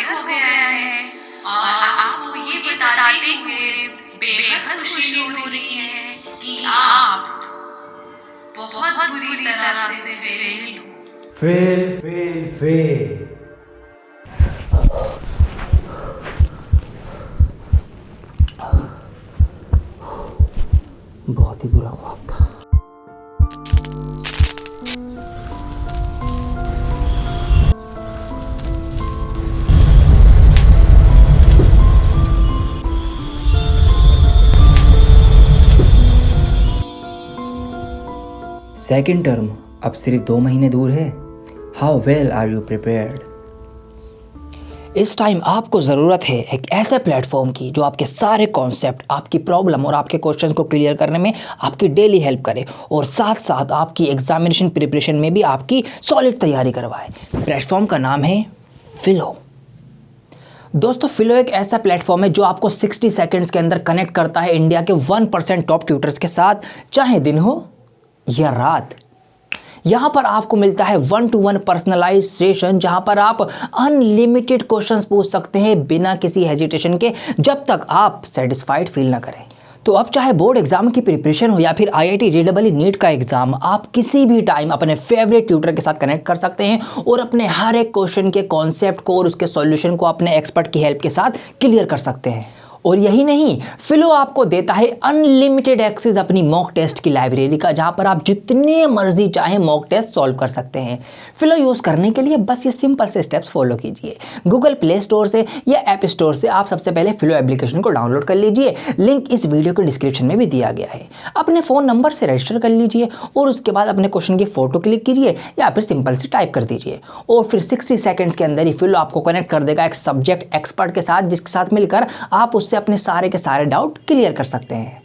Expire हो गया है और आपको ये बताते हुए बेहद खुशी हो रही है कि आप बहुत बुरी तरह से फेल हो। Fail fail fail. बहुत ही बुरा ख्वाब था। सेकेंड टर्म अब सिर्फ 2 महीने दूर है। How well are you prepared? इस टाइम आपको ज़रूरत है एक ऐसे प्लेटफॉर्म की जो आपके सारे कॉन्सेप्ट, आपकी प्रॉब्लम और आपके क्वेश्चन को क्लियर करने में आपकी डेली हेल्प करे और साथ साथ आपकी एग्जामिनेशन प्रिपरेशन में भी आपकी सॉलिड तैयारी करवाए। प्लेटफॉर्म का नाम है फिलो। दोस्तों, फिलो एक ऐसा प्लेटफॉर्म है जो आपको 60 सेकेंड्स के अंदर कनेक्ट करता है इंडिया के 1% टॉप ट्यूटर्स के साथ, चाहे दिन हो या रात। यहाँ पर आपको मिलता है 1-to-1 पर्सनलाइज सेशन, जहाँ पर आप अनलिमिटेड क्वेश्चंस पूछ सकते हैं बिना किसी हेजिटेशन के, जब तक आप सेटिस्फाइड फील ना करें। तो अब चाहे बोर्ड एग्जाम की प्रिपरेशन हो या फिर IIT JEE नीट का एग्जाम, आप किसी भी टाइम अपने फेवरेट ट्यूटर के साथ कनेक्ट कर सकते हैं और अपने हर एक क्वेश्चन के कॉन्सेप्ट को और उसके सॉल्यूशन को अपने एक्सपर्ट की हेल्प के साथ क्लियर कर सकते हैं। और यही नहीं, फिलो आपको देता है अनलिमिटेड एक्सेस अपनी मॉक टेस्ट की लाइब्रेरी का, जहां पर आप जितने मर्जी चाहें मॉक टेस्ट सॉल्व कर सकते हैं। फिलो यूज़ करने के लिए बस ये सिंपल से स्टेप्स फॉलो कीजिए। गूगल प्ले स्टोर से या ऐप स्टोर से आप सबसे पहले फिलो एप्लीकेशन को डाउनलोड कर लीजिए। लिंक इस वीडियो के डिस्क्रिप्शन में भी दिया गया है। अपने फ़ोन नंबर से रजिस्टर कर लीजिए और उसके बाद अपने क्वेश्चन की फ़ोटो क्लिक कीजिए या फिर सिंपल से टाइप कर दीजिए और फिर 60 सेकेंड्स के अंदर ही फिलो आपको कनेक्ट कर देगा एक सब्जेक्ट एक्सपर्ट के साथ, जिसके साथ मिलकर आप उससे अपने सारे के सारे डाउट क्लियर कर सकते हैं।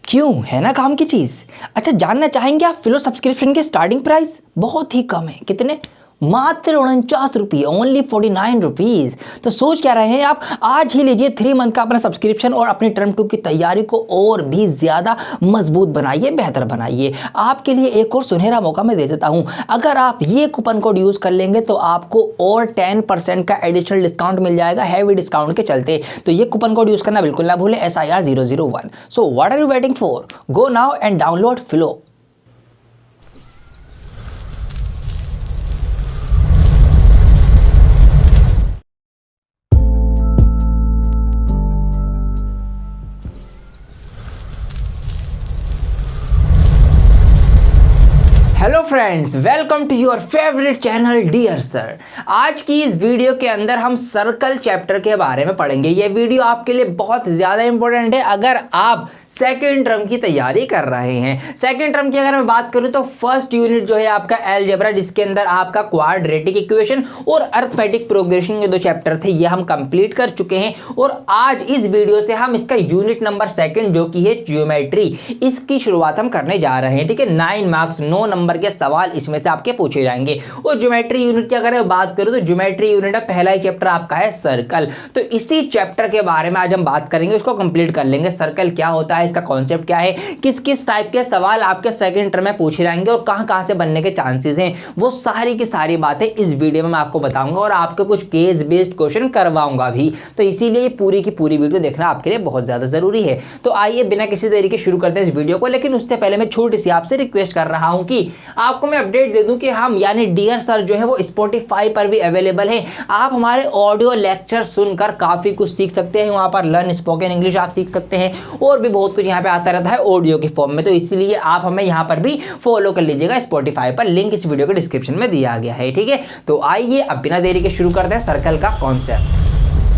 क्यों, है ना काम की चीज़। अच्छा, जानना चाहेंगे आप फिलो सब्सक्रिप्शन के स्टार्टिंग प्राइस बहुत ही कम है। कितने? मात्र 49 रुपये, ओनली 49 रुपीज़। तो सोच क्या रहे हैं आप, आज ही लीजिए 3 मंथ का अपना सब्सक्रिप्शन और अपनी टर्म 2 की तैयारी को और भी ज़्यादा मजबूत बनाइए, बेहतर बनाइए। आपके लिए एक और सुनहरा मौका मैं दे देता हूं। अगर आप ये कूपन कोड यूज़ कर लेंगे तो आपको और 10% का एडिशनल डिस्काउंट मिल जाएगा, हैवी डिस्काउंट के चलते। तो ये कूपन कोड यूज़ करना बिल्कुल ना भूलें, SIR001। So what are you waiting for? Go now and download Filo. Hello friends, welcome to your favourite channel dear sir. आज की इस वीडियो के अंदर हम सर्कल चैप्टर के बारे में पढ़ेंगे। ये वीडियो आपके लिए बहुत ज़्यादा इंपॉर्टेंट है अगर आप सेकेंड टर्म की तैयारी कर रहे हैं। सेकेंड टर्म की अगर मैं बात करूं तो फर्स्ट यूनिट जो है आपका अलजेब्रा, जिसके अंदर आपका क्वाड्रेटिक इक्वेशन और अर्थमेटिक प्रोग्रेशन के 2 चैप्टर थे, ये हम कंप्लीट कर चुके हैं। और आज इस वीडियो से हम इसका यूनिट नंबर 2 जो कि है ज्योमेट्री, इसकी शुरुआत हम करने जा रहे हैं। ठीक है, 9 मार्क्स 9 नंबर के सवाल इसमें से आपके पूछे जाएंगे। और ज्योमेट्री यूनिट की अगर मैं बात करूं तो ज्योमेट्री यूनिट का पहला ही चैप्टर आपका है सर्कल। तो इसी चैप्टर के बारे में आज हम बात करेंगे, उसको कंप्लीट कर लेंगे। सर्कल क्या होता है, इसका कॉन्सेप्ट क्या है, किस किस टाइप के सवाल आपके सेकंड टर्म में पूछे जाएंगे और कहां से बनने के चांसेस हैं, वो सारी की सारी बातें इस वीडियो में मैं आपको बताऊंगा और आपके कुछ केस बेस्ड क्वेश्चन करवाऊंगा भी। तो इसीलिए पूरी की पूरी वीडियो देखना आपके लिए बहुत ज्यादा जरूरी है। तो आइए बिना किसी देरी के शुरू करते हैं इस वीडियो को। लेकिन उससे पहले मैं छोटी सी आपसे रिक्वेस्ट कर रहा हूं कि आपको मैं अपडेट दे दूं कि हम यानी डियर सर जो है वो स्पॉटिफाई पर भी अवेलेबल है। आप हमारे ऑडियो लेक्चर सुनकर काफी कुछ सीख सकते हैं। वहां पर लर्न स्पोकन इंग्लिश आप सीख सकते हैं और भी बहुत कुछ यहाँ पे आता रहता है ऑडियो के फॉर्म में। तो इसलिए आप हमें यहाँ पर भी फॉलो कर लीजिएगा स्पॉटिफाई पर, लिंक इस वीडियो के डिस्क्रिप्शन में दिया गया है। ठीक है, तो आइए अब बिना देरी के शुरू करते हैं सर्कल का कॉन्सेप्ट।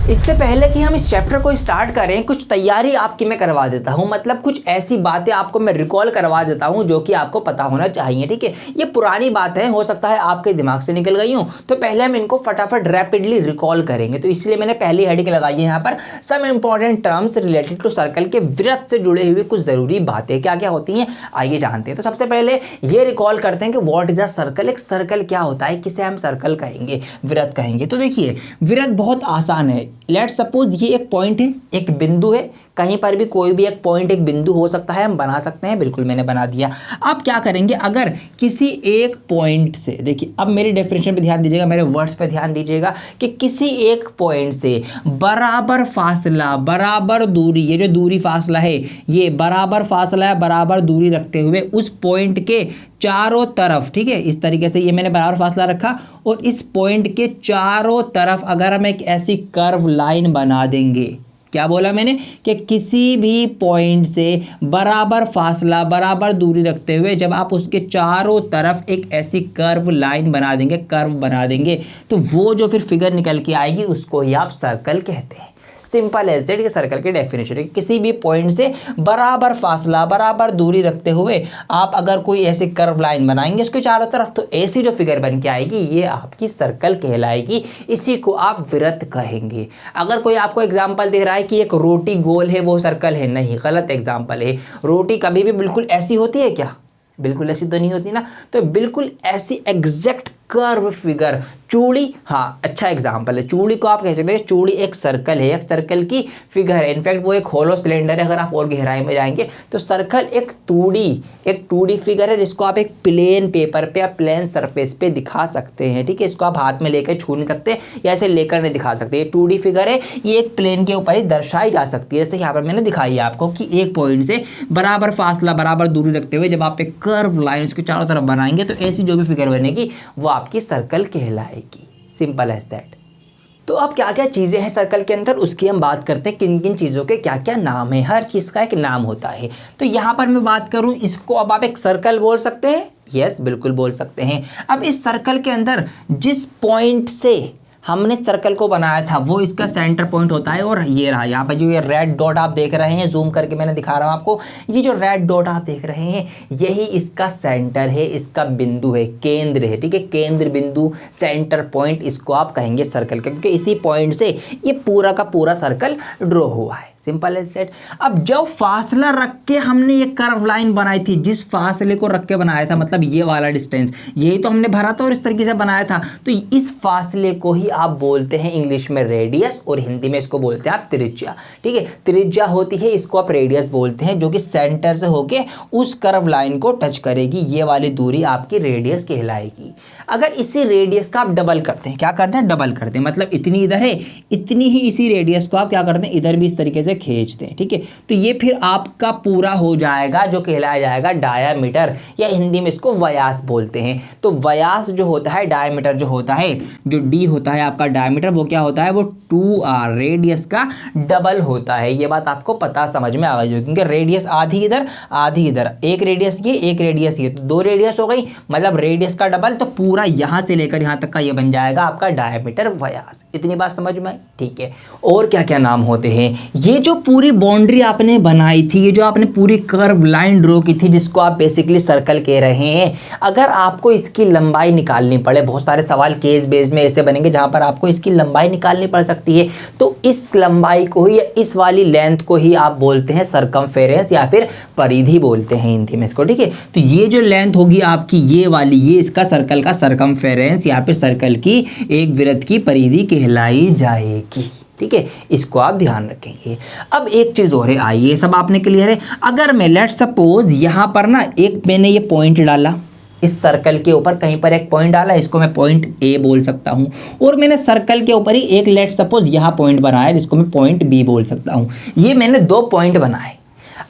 इससे पहले कि हम इस चैप्टर को स्टार्ट करें, कुछ तैयारी आपकी मैं करवा देता हूं। मतलब कुछ ऐसी बातें आपको मैं रिकॉल करवा देता हूं जो कि आपको पता होना चाहिए। ठीक है, ये पुरानी बातें हैं, हो सकता है आपके दिमाग से निकल गई हूं, तो पहले हम इनको फटाफट रैपिडली रिकॉल करेंगे। तो इसलिए मैंने पहली हेडिंग लगाई है यहाँ पर, some important terms related to circle के वृत्त से जुड़े हुए कुछ जरूरी बातें क्या क्या होती हैं, आइए जानते हैं। तो सबसे पहले ये रिकॉल करते हैं कि व्हाट इज अ सर्कल। एक सर्कल क्या होता है, किसे हम सर्कल कहेंगे, वृत्त कहेंगे। तो देखिए, वृत्त बहुत आसान है। लेट्स सपोज ये एक पॉइंट है, एक बिंदु है, कहीं पर भी कोई भी एक पॉइंट एक बिंदु हो सकता है, हम बना सकते हैं। बिल्कुल मैंने बना दिया। अब क्या करेंगे, अगर किसी एक पॉइंट से, देखिए अब मेरी डेफिनेशन पे ध्यान दीजिएगा, मेरे वर्ड्स पे ध्यान दीजिएगा कि किसी एक पॉइंट से बराबर फासला, बराबर दूरी, ये जो दूरी फासला है ये बराबर फासला है, बराबर दूरी रखते हुए उस पॉइंट के चारों तरफ, ठीक है, इस तरीके से ये मैंने बराबर फासला रखा और इस पॉइंट के चारों तरफ अगर हम एक ऐसी कर्व लाइन बना देंगे, क्या बोला मैंने कि किसी भी पॉइंट से बराबर फासला, बराबर दूरी रखते हुए जब आप उसके चारों तरफ एक ऐसी कर्व लाइन बना देंगे, कर्व बना देंगे, तो वो जो फिर फिगर निकल के आएगी उसको ही आप सर्कल कहते हैं। सिंपल एज दैट के सर्कल की डेफिनेशन है। किसी भी पॉइंट से बराबर फासला, बराबर दूरी रखते हुए आप अगर कोई ऐसी कर्व लाइन बनाएंगे उसके चारों तरफ, तो ऐसी जो फिगर बन के आएगी ये आपकी सर्कल कहलाएगी। इसी को आप वृत्त कहेंगे। अगर कोई आपको एग्जाम्पल दे रहा है कि एक रोटी गोल है वो सर्कल है, नहीं, गलत एग्जाम्पल है। रोटी कभी भी बिल्कुल ऐसी होती है क्या? बिल्कुल ऐसी तो नहीं होती ना। तो बिल्कुल ऐसी एग्जैक्ट कर्व फिगर, चूड़ी, हाँ अच्छा एग्जाम्पल है। चूड़ी को आप कह सकते हैं, चूड़ी एक सर्कल है, एक सर्कल की फिगर है। इनफैक्ट वो एक होलो सिलेंडर है। अगर आप और गहराई में जाएंगे तो सर्कल एक 2D फिगर है जिसको आप एक प्लेन पेपर पे या प्लेन सरफेस पे दिखा सकते हैं। ठीक है, इसको आप हाथ में लेकर छू नहीं सकते या ऐसे लेकर नहीं दिखा सकते। ये 2D फिगर है, ये एक प्लेन के ऊपर ही दर्शाई जा सकती है। जैसे यहाँ पर मैंने दिखाई है आपको कि एक पॉइंट से बराबर फासला, बराबर दूरी रखते हुए जब आप एक कर्व लाइन उसके चारों तरफ बनाएंगे तो ऐसी जो भी फिगर बनेगी वो आपकी सर्कल कहलाएगी। Simple as that. तो अब क्या क्या चीज़ें हैं सर्कल के अंदर उसकी हम बात करते हैं, किन किन चीज़ों के क्या क्या नाम है। हर चीज़ का एक नाम होता है। तो यहाँ पर मैं बात करूँ, इसको अब आप एक सर्कल बोल सकते हैं। यस, बिल्कुल बोल सकते हैं। अब इस सर्कल के अंदर जिस पॉइंट से हमने सर्कल को बनाया था वो इसका सेंटर पॉइंट होता है। और ये रहा यहाँ पर जो ये रेड डॉट आप देख रहे हैं, जूम करके मैंने दिखा रहा हूँ आपको, ये जो रेड डॉट आप देख रहे हैं यही इसका सेंटर है, इसका बिंदु है, केंद्र है। ठीक है, केंद्र बिंदु, सेंटर पॉइंट, इसको आप कहेंगे सर्कल का, क्योंकि इसी पॉइंट से ये पूरा का पूरा सर्कल ड्रॉ हुआ है। Simple as that. अब जब फासला रख के हमने ये कर्व लाइन बनाई थी, जिस फासले को रख के बनाया था, मतलब ये वाला डिस्टेंस, यही तो हमने भरा था और इस तरीके से बनाया था, तो इस फासले को ही आप बोलते हैं इंग्लिश में रेडियस और हिंदी में इसको बोलते हैं आप त्रिज्या। ठीक है, त्रिज्या होती है, इसको आप रेडियस बोलते हैं, जो कि सेंटर से होके उस कर्व लाइन को टच करेगी। ये वाली दूरी आपकी रेडियस कहलाएगी। अगर इसी रेडियस का आप डबल करते हैं, क्या करते हैं, डबल करते हैं, मतलब इतनी इधर है, इतनी ही इसी रेडियस को आप क्या करते हैं, इधर भी इस तरीके से खींचते हैं। ठीक है, तो ये फिर आपका पूरा हो जाएगा, जो कहलाया जाएगा डायामीटर, या हिंदी में इसको व्यास बोलते हैं। तो व्यास जो होता है, डायामीटर जो होता है, जो डी होता है आपका डायामीटर, वो क्या होता है, वो 2r, रेडियस का डबल होता है। ये बात आपको पता समझ में आ गई, क्योंकि रेडियस आधी इधर आधी इधर, एक रेडियस ये एक रेडियस ये, तो 2 रेडियस हो गई, मतलब रेडियस का डबल, तो पूरा यहाँ से लेकर यहाँ तक का ये बन जाएगा आपका डायामीटर व्यास। इतनी बात समझ में आई? ठीक है, और क्या क्या नाम होते हैं। ये जो पूरी बाउंड्री आपने बनाई थी, ये जो आपने पूरी कर्व लाइन ड्रॉ की थी, जिसको आप बेसिकली सर्कल कह रहे हैं, अगर आपको इसकी लंबाई निकालनी पड़े, बहुत सारे सवाल केस बेस में ऐसे बनेंगे जहां पर आपको इसकी लंबाई निकालनी पड़ सकती है, तो इस लंबाई को ही या इस वाली लेंथ को ही आप बोलते हैं सरकमफेरेंस या फिर परिधि बोलते हैं हिंदी में इसको। ठीक है, तो ये जो लेंथ होगी आपकी ये वाली, ये इसका सर्कल का सरकमफेरेंस या फिर सर्कल की एक वृत्त की परिधि कहलाई जाएगी। ठीक है, इसको आप ध्यान रखेंगे। अब एक चीज़ और है, आइए सब आपने क्लियर है। अगर मैं लेट्स सपोज यहाँ पर ना एक मैंने ये पॉइंट डाला, इस सर्कल के ऊपर कहीं पर एक पॉइंट डाला, इसको मैं पॉइंट ए बोल सकता हूँ, और मैंने सर्कल के ऊपर ही एक लेट्स सपोज यहाँ पॉइंट बनाया जिसको मैं पॉइंट बी बोल सकता हूँ। ये मैंने 2 पॉइंट बनाए।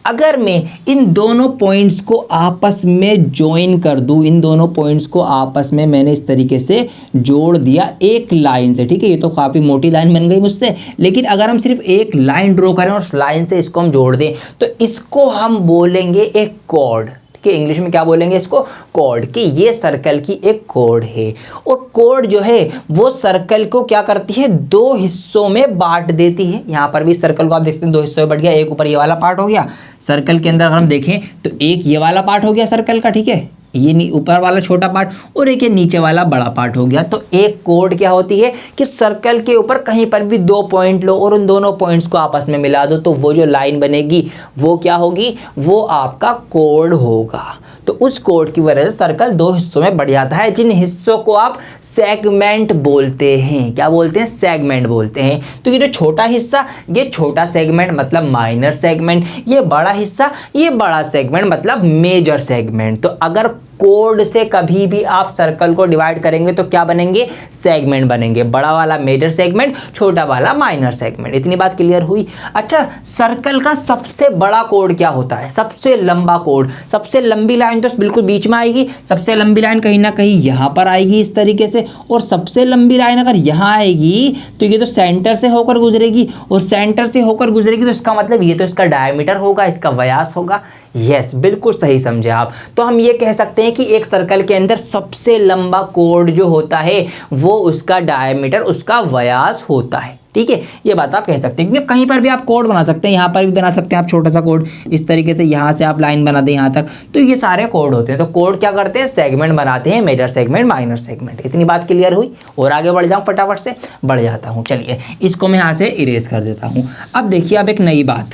अगर मैं इन दोनों पॉइंट्स को आपस में ज्वाइन कर दूं, इन दोनों पॉइंट्स को आपस में मैंने इस तरीके से जोड़ दिया एक लाइन से। ठीक है, ये तो काफ़ी मोटी लाइन बन गई मुझसे, लेकिन अगर हम सिर्फ एक लाइन ड्रॉ करें और उस लाइन से इसको हम जोड़ दें तो इसको हम बोलेंगे एक कॉर्ड। कि इंग्लिश में क्या बोलेंगे इसको, कॉर्ड, कि ये सर्कल की एक कॉर्ड है। और कॉर्ड जो है वो सर्कल को क्या करती है, 2 हिस्सों में बांट देती है। यहाँ पर भी सर्कल को आप देखते हैं 2 हिस्सों में बढ़ गया, एक ऊपर ये वाला पार्ट हो गया सर्कल के अंदर, अगर हम देखें तो एक ये वाला पार्ट हो गया सर्कल का, ठीक है, ये ऊपर वाला छोटा पार्ट, और एक ये नीचे वाला बड़ा पार्ट हो गया। तो एक कोड क्या होती है कि सर्कल के ऊपर कहीं पर भी 2 पॉइंट लो और उन दोनों पॉइंट्स को आपस में मिला दो, तो वो जो लाइन बनेगी वो क्या होगी, वो आपका कोड होगा। तो उस कोड की वजह से सर्कल दो हिस्सों में बढ़ जाता है, जिन हिस्सों को आप सेगमेंट बोलते हैं। क्या बोलते हैं? सेगमेंट बोलते हैं। तो ये जो छोटा हिस्सा, ये छोटा सेगमेंट मतलब माइनर सेगमेंट, ये बड़ा हिस्सा, ये बड़ा सेगमेंट मतलब मेजर सेगमेंट। तो अगर कोड से कभी भी आप सर्कल को डिवाइड करेंगे तो क्या बनेंगे? सेगमेंट बनेंगे। बड़ा वाला मेजर सेगमेंट, छोटा वाला माइनर सेगमेंट। इतनी बात क्लियर हुई? अच्छा, सर्कल का सबसे बड़ा कोड क्या होता है? सबसे लंबा कोड, सबसे लंबी लाइन तो बिल्कुल बीच में आएगी। सबसे लंबी लाइन कहीं ना कहीं यहाँ पर आएगी इस तरीके से, और सबसे लंबी लाइन अगर यहाँ आएगी तो ये तो सेंटर से होकर गुजरेगी, और सेंटर से होकर गुजरेगी तो इसका मतलब ये तो इसका डायमीटर होगा, इसका व्यास होगा। यस, बिल्कुल सही समझे आप। तो हम ये कह सकते हैं कि एक सर्कल के अंदर सबसे लंबा कोड जो होता है वो उसका डायमीटर, उसका व्यास होता है। ठीक है, ये बात आप कह सकते हैं। क्योंकि कहीं पर भी आप कोड बना सकते हैं, यहाँ पर भी बना सकते हैं आप छोटा सा कोड इस तरीके से, यहाँ से आप लाइन बना दें यहाँ तक, तो ये सारे कोड होते हैं। तो कोड क्या करते हैं? सेगमेंट बनाते हैं, मेजर सेगमेंट, माइनर सेगमेंट। इतनी बात क्लियर हुई? और आगे बढ़ जाऊँ, फटाफट से बढ़ जाता हूँ। चलिए, इसको मैं यहाँ से इरेज कर देता हूँ। अब देखिए, अब एक नई बात,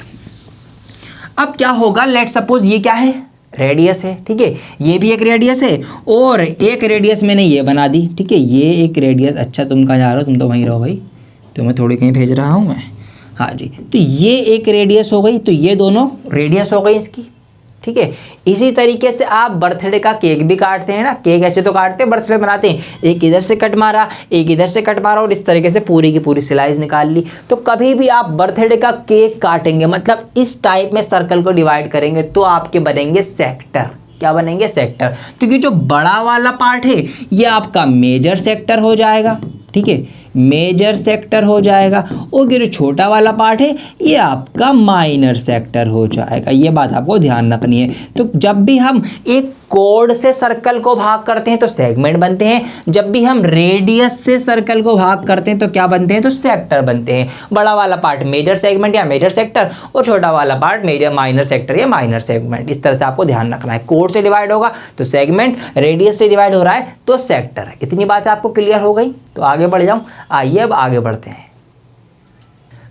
अब क्या होगा? लेट सपोज ये क्या है? रेडियस है। ठीक है, ये भी एक रेडियस है, और एक रेडियस मैंने ये बना दी। ठीक है, ये एक रेडियस। अच्छा, तुम कहाँ जा रहे हो? तुम तो वहीं रहो भाई, तो मैं थोड़ी कहीं भेज रहा हूँ मैं। हाँ जी, तो ये एक रेडियस हो गई, तो ये दोनों रेडियस हो गई इसकी। ठीक है, इसी तरीके से आप बर्थडे का केक भी काटते हैं ना। केक ऐसे तो काटते हैं, बर्थडे बनाते हैं, एक इधर से कट मारा, एक इधर से कट मारा, और इस तरीके से पूरी की पूरी स्लाइस निकाल ली। तो कभी भी आप बर्थडे का केक काटेंगे, मतलब इस टाइप में सर्कल को डिवाइड करेंगे, तो आपके बनेंगे सेक्टर। क्या बनेंगे? सेक्टर। क्योंकि जो बड़ा वाला पार्ट है ये आपका मेजर सेक्टर हो जाएगा। ठीक है, मेजर सेक्टर हो जाएगा, और ये जो छोटा वाला पार्ट है ये आपका माइनर सेक्टर हो जाएगा। ये बात आपको ध्यान रखनी है। तो जब भी हम एक कोड से सर्कल को भाग करते हैं तो सेगमेंट बनते हैं, जब भी हम रेडियस से सर्कल को भाग करते हैं तो क्या बनते हैं? तो सेक्टर बनते हैं। बड़ा वाला पार्ट मेजर सेगमेंट या मेजर सेक्टर, और छोटा वाला पार्ट मेजर माइनर सेक्टर या माइनर सेगमेंट। इस तरह से आपको ध्यान रखना है। कोड से डिवाइड होगा तो सेगमेंट, रेडियस से डिवाइड हो रहा है तो सेक्टर। इतनी बात आपको क्लियर हो गई? तो आगे बढ़ जाऊं। आइए अब आगे बढ़ते हैं।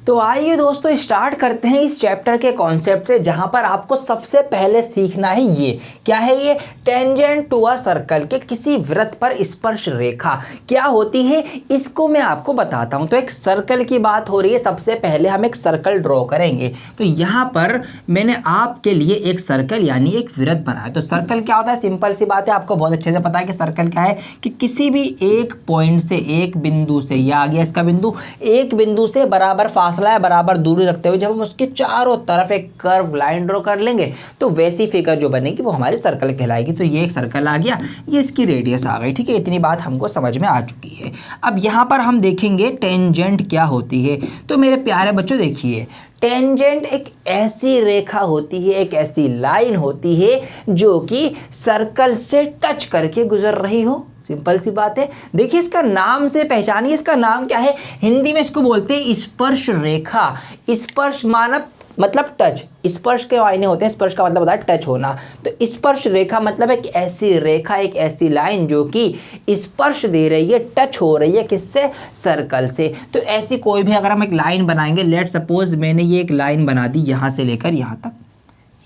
तो आइए दोस्तों, स्टार्ट करते हैं इस चैप्टर के कॉन्सेप्ट से, जहां पर आपको सबसे पहले सीखना है ये क्या है? ये टेंजेंट टू अ सर्कल, के किसी वृत्त पर स्पर्श रेखा क्या होती है, इसको मैं आपको बताता हूं। तो एक सर्कल की बात हो रही है, सबसे पहले हम एक सर्कल ड्रॉ करेंगे। तो यहाँ पर मैंने आपके लिए एक सर्कल यानी एक वृत्त बनाया। तो सर्कल क्या होता है? सिंपल सी बात है, आपको बहुत अच्छे से पता है कि सर्कल क्या है, कि किसी भी एक पॉइंट से, एक बिंदु से, ये आ गया इसका बिंदु, एक बिंदु से बराबर फासला है, बराबर दूरी रखते हुए जब हम उसके चारों तरफ एक कर्व लाइन ड्रॉ कर लेंगे तो वैसी फिगर जो बनेगी वो हमारी सर्कल कहलाएगी। तो ये एक सर्कल आ गया, ये इसकी रेडियस आ गई। ठीक है, इतनी बात हमको समझ में आ चुकी है। अब यहाँ पर हम देखेंगे टेंजेंट क्या होती है। तो मेरे प्यारे बच्चों देखिए, टेंजेंट एक ऐसी रेखा होती है, एक ऐसी लाइन होती है जो कि सर्कल से टच करके गुजर रही हो। सिंपल सी बात है। देखिए, इसका नाम से पहचानिए, इसका नाम क्या है? हिंदी में इसको बोलते हैं स्पर्श रेखा। स्पर्श मानव मतलब टच, स्पर्श के मायने होते हैं, स्पर्श का मतलब होता है टच होना। तो स्पर्श रेखा मतलब एक ऐसी रेखा, एक ऐसी लाइन जो कि स्पर्श दे रही है, टच हो रही है, किससे? सर्कल से। तो ऐसी कोई भी अगर हम एक लाइन बनाएंगे, लेट सपोज मैंने ये एक लाइन बना दी यहाँ से लेकर यहाँ तक,